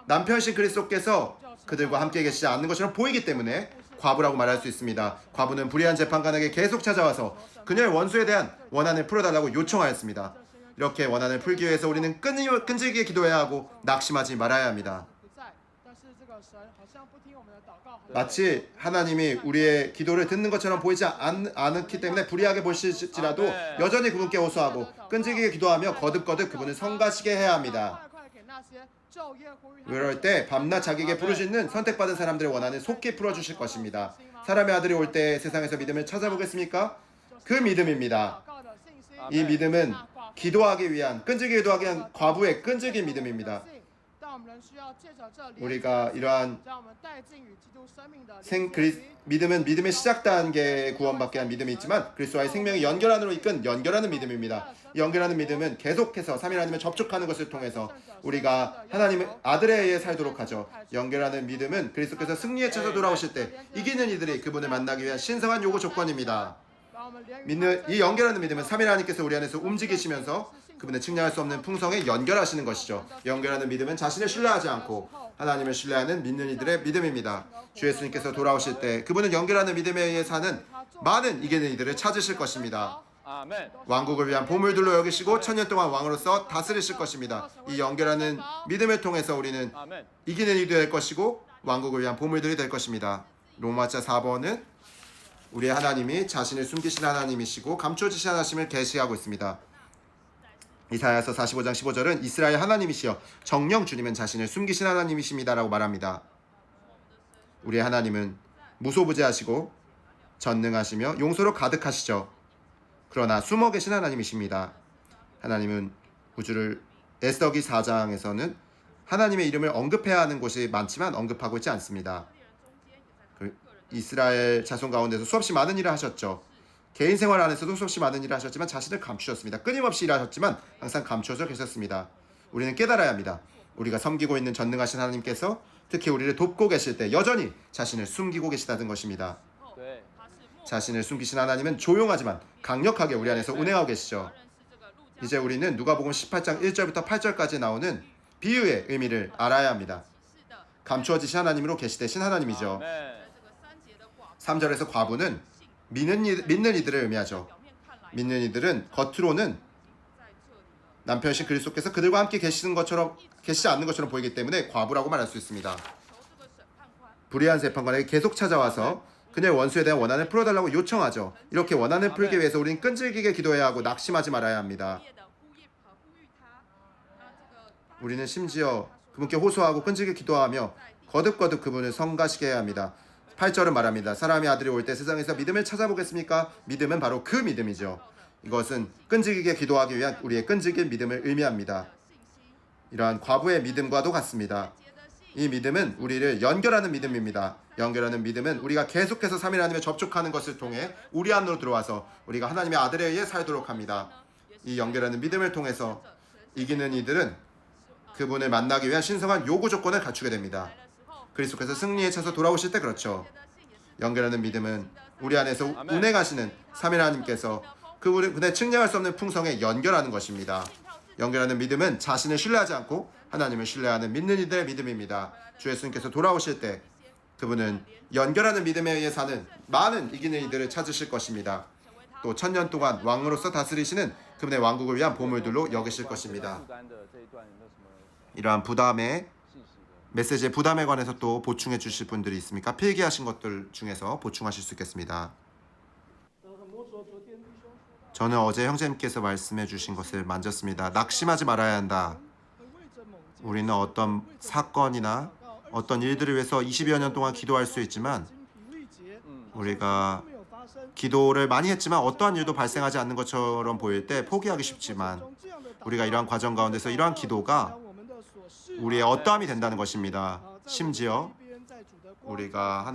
남편신 그리스도께서 그들과 함께 계시지 않는 것처럼 보이기 때문에 과부라고 말할 수 있습니다. 과부는 불의한 재판관에게 계속 찾아와서 그녀의 원수에 대한 원한을 풀어달라고 요청하였습니다. 이렇게 원한을 풀기 위해서 우리는 끈질기게 기도해야 하고 낙심하지 말아야 합니다. 마치 하나님이 우리의 기도를 듣는 것처럼 보이지 않기 때문에 불의하게 보실지라도 여전히 그분께 호소하고 끈질기게 기도하며 거듭거듭 그분을 성가시게 해야 합니다. 그럴 때 밤낮 자기에게 부르짖는 선택받은 사람들의 원한을 속히 풀어주실 것입니다. 사람의 아들이 올 때 세상에서 믿음을 찾아보겠습니까? 그 믿음입니다. 이 믿음은 기도하기 위한, 끈질기게 기도하기 위한 과부의 끈질긴 믿음입니다. 우리가 이러한 믿음은 믿음의 시작 단계에 구원받게 한 믿음이 있지만 그리스도와의 생명이 연결 안으로 이끈 연결하는 믿음입니다. 연결하는 믿음은 계속해서 삼위 하나님을 접촉하는 것을 통해서 우리가 하나님의 아들에 의해 살도록 하죠. 연결하는 믿음은 그리스도께서 승리에 쳐서 돌아오실 때 이기는 이들이 그분을 만나기 위한 신성한 요구 조건입니다. 이 연결하는 믿음은 삼위 하나님께서 우리 안에서 움직이시면서 그분의 측량할 수 없는 풍성에 연결하시는 것이죠. 연결하는 믿음은 자신을 신뢰하지 않고 하나님을 신뢰하는 믿는 이들의 믿음입니다. 주 예수님께서 돌아오실 때 그분은 연결하는 믿음에 의해 사는 많은 이기는 이들을 찾으실 것입니다. 왕국을 위한 보물들로 여기시고 천년 동안 왕으로서 다스리실 것입니다. 이 연결하는 믿음을 통해서 우리는 이기는 이들이 될 것이고 왕국을 위한 보물들이 될 것입니다. 로마자 4번은 우리 하나님이 자신을 숨기신 하나님이시고 감춰지신 하나님을 계시하고 있습니다. 이사야서 45장 15절은 이스라엘 하나님이시여 정령 주님은 자신을 숨기신 하나님이십니다 라고 말합니다. 우리 하나님은 무소부재하시고 전능하시며 용서로 가득하시죠. 그러나 숨어 계신 하나님이십니다. 하나님은 우주를 에스더기 4장에서는 하나님의 이름을 언급해야 하는 곳이 많지만 언급하고 있지 않습니다. 이스라엘 자손 가운데서 수없이 많은 일을 하셨죠. 개인 생활 안에서도 수없이 많은 일을 하셨지만 자신을 감추셨습니다. 끊임없이 일하셨지만 항상 감추어져 계셨습니다. 우리는 깨달아야 합니다. 우리가 섬기고 있는 전능하신 하나님께서 특히 우리를 돕고 계실 때 여전히 자신을 숨기고 계시다는 것입니다. 자신을 숨기신 하나님은 조용하지만 강력하게 우리 안에서 운행하고 계시죠. 이제 우리는 누가복음 18장 1절부터 8절까지 나오는 비유의 의미를 알아야 합니다. 감추어지신 하나님으로 계시되신 하나님이죠. 3절에서 과부는 믿는 이들을 의미하죠. 믿는 이들은 겉으로는 남편이신 그리스도께서 그들과 함께 계시지 않는 것처럼 보이기 때문에 과부라고 말할 수 있습니다. 불의한 재판관에게 계속 찾아와서 그녀의 원수에 대한 원한을 풀어달라고 요청하죠. 이렇게 원한을 풀기 위해서 우리는 끈질기게 기도해야 하고 낙심하지 말아야 합니다. 우리는 심지어 그분께 호소하고 끈질기게 기도하며 거듭거듭 그분을 성가시게 해야 합니다. 8절은 말합니다. 사람의 아들이 올 때 세상에서 믿음을 찾아보겠습니까? 믿음은 바로 그 믿음이죠. 이것은 끈질기게 기도하기 위한 우리의 끈질긴 믿음을 의미합니다. 이러한 과부의 믿음과도 같습니다. 이 믿음은 우리를 연결하는 믿음입니다. 연결하는 믿음은 우리가 계속해서 삼위 하나님에 접촉하는 것을 통해 우리 안으로 들어와서 우리가 하나님의 아들에 의해 살도록 합니다. 이 연결하는 믿음을 통해서 이기는 이들은 그분을 만나기 위한 신성한 요구 조건을 갖추게 됩니다. 그리스도께서 승리에 차서 돌아오실 때 그렇죠. 연결하는 믿음은 우리 안에서 운행하시는 삼위 하나님께서 그분의 측량할 수 없는 풍성에 연결하는 것입니다. 연결하는 믿음은 자신을 신뢰하지 않고 하나님을 신뢰하는 믿는 이들의 믿음입니다. 주 예수님께서 돌아오실 때 그분은 연결하는 믿음에 의해 사는 많은 이기는 이들을 찾으실 것입니다. 또 천년 동안 왕으로서 다스리시는 그분의 왕국을 위한 보물들로 여기실 것입니다. 이러한 메시지의 부담에 관해서 또 보충해 주실 분들이 있습니까? 필기하신 것들 중에서 보충하실 수 있겠습니다. 저는 어제 형제님께서 말씀해 주신 것을 만졌습니다. 낙심하지 말아야 한다. 우리는 어떤 사건이나 어떤 일들을 위해서 20여 년 동안 기도할 수 있지만 우리가 기도를 많이 했지만 어떠한 일도 발생하지 않는 것처럼 보일 때 포기하기 쉽지만 우리가 이러한 과정 가운데서 이러한 기도가 우리의 어떠함이 된다는 것입니다. 심지어 우리가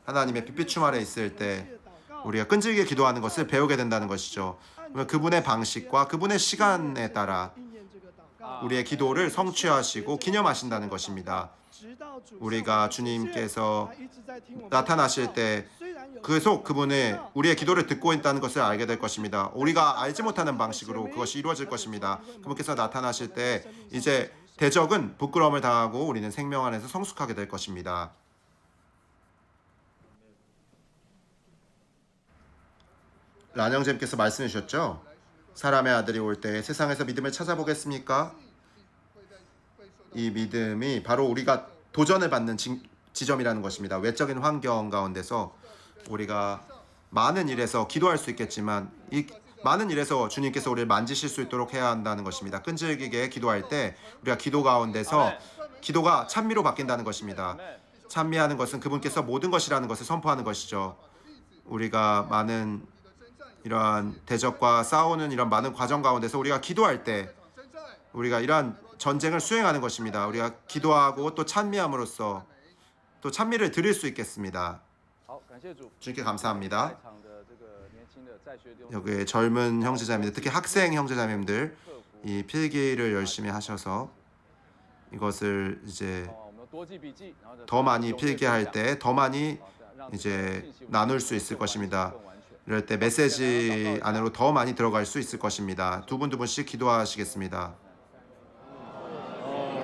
하나님의 빛비춤 아래 있을 때 우리가 끈질기게 기도하는 것을 배우게 된다는 것이죠. 그분의 방식과 그분의 시간에 따라 우리의 기도를 성취하시고 기념하신다는 것입니다. 우리가 주님께서 나타나실 때 계속 그분의 우리의 기도를 듣고 있다는 것을 알게 될 것입니다. 우리가 알지 못하는 방식으로 그것이 이루어질 것입니다. 그분께서 나타나실 때 이제 대적은 부끄러움을 당하고 우리는 생명 안에서 성숙하게 될 것입니다. 란영재님께서 말씀해 주셨죠? 사람의 아들이 올 때 세상에서 믿음을 찾아보겠습니까? 이 믿음이 바로 우리가 도전을 받는 지점이라는 것입니다. 외적인 환경 가운데서 우리가 많은 일에서 기도할 수 있겠지만 이 많은 일에서 주님께서 우리를 만지실 수 있도록 해야 한다는 것입니다. 끈질기게 기도할 때 우리가 기도 가운데서 기도가 찬미로 바뀐다는 것입니다. 찬미하는 것은 그분께서 모든 것이라는 것을 선포하는 것이죠. 우리가 많은 이러한 대적과 싸우는 이런 많은 과정 가운데서 우리가 기도할 때 우리가 이러한 전쟁을 수행하는 것입니다. 우리가 기도하고 또 찬미함으로써 또 찬미를 드릴 수 있겠습니다. 주님께 감사합니다. 여기 젊은 형제자매들, 특히 학생 형제자매들 이 필기를 열심히 하셔서 이것을 이제 더 많이 필기할 때 더 많이 이제 나눌 수 있을 것입니다. 이럴 때 메시지 안으로 더 많이 들어갈 수 있을 것입니다. 두 분씩 기도하시겠습니다.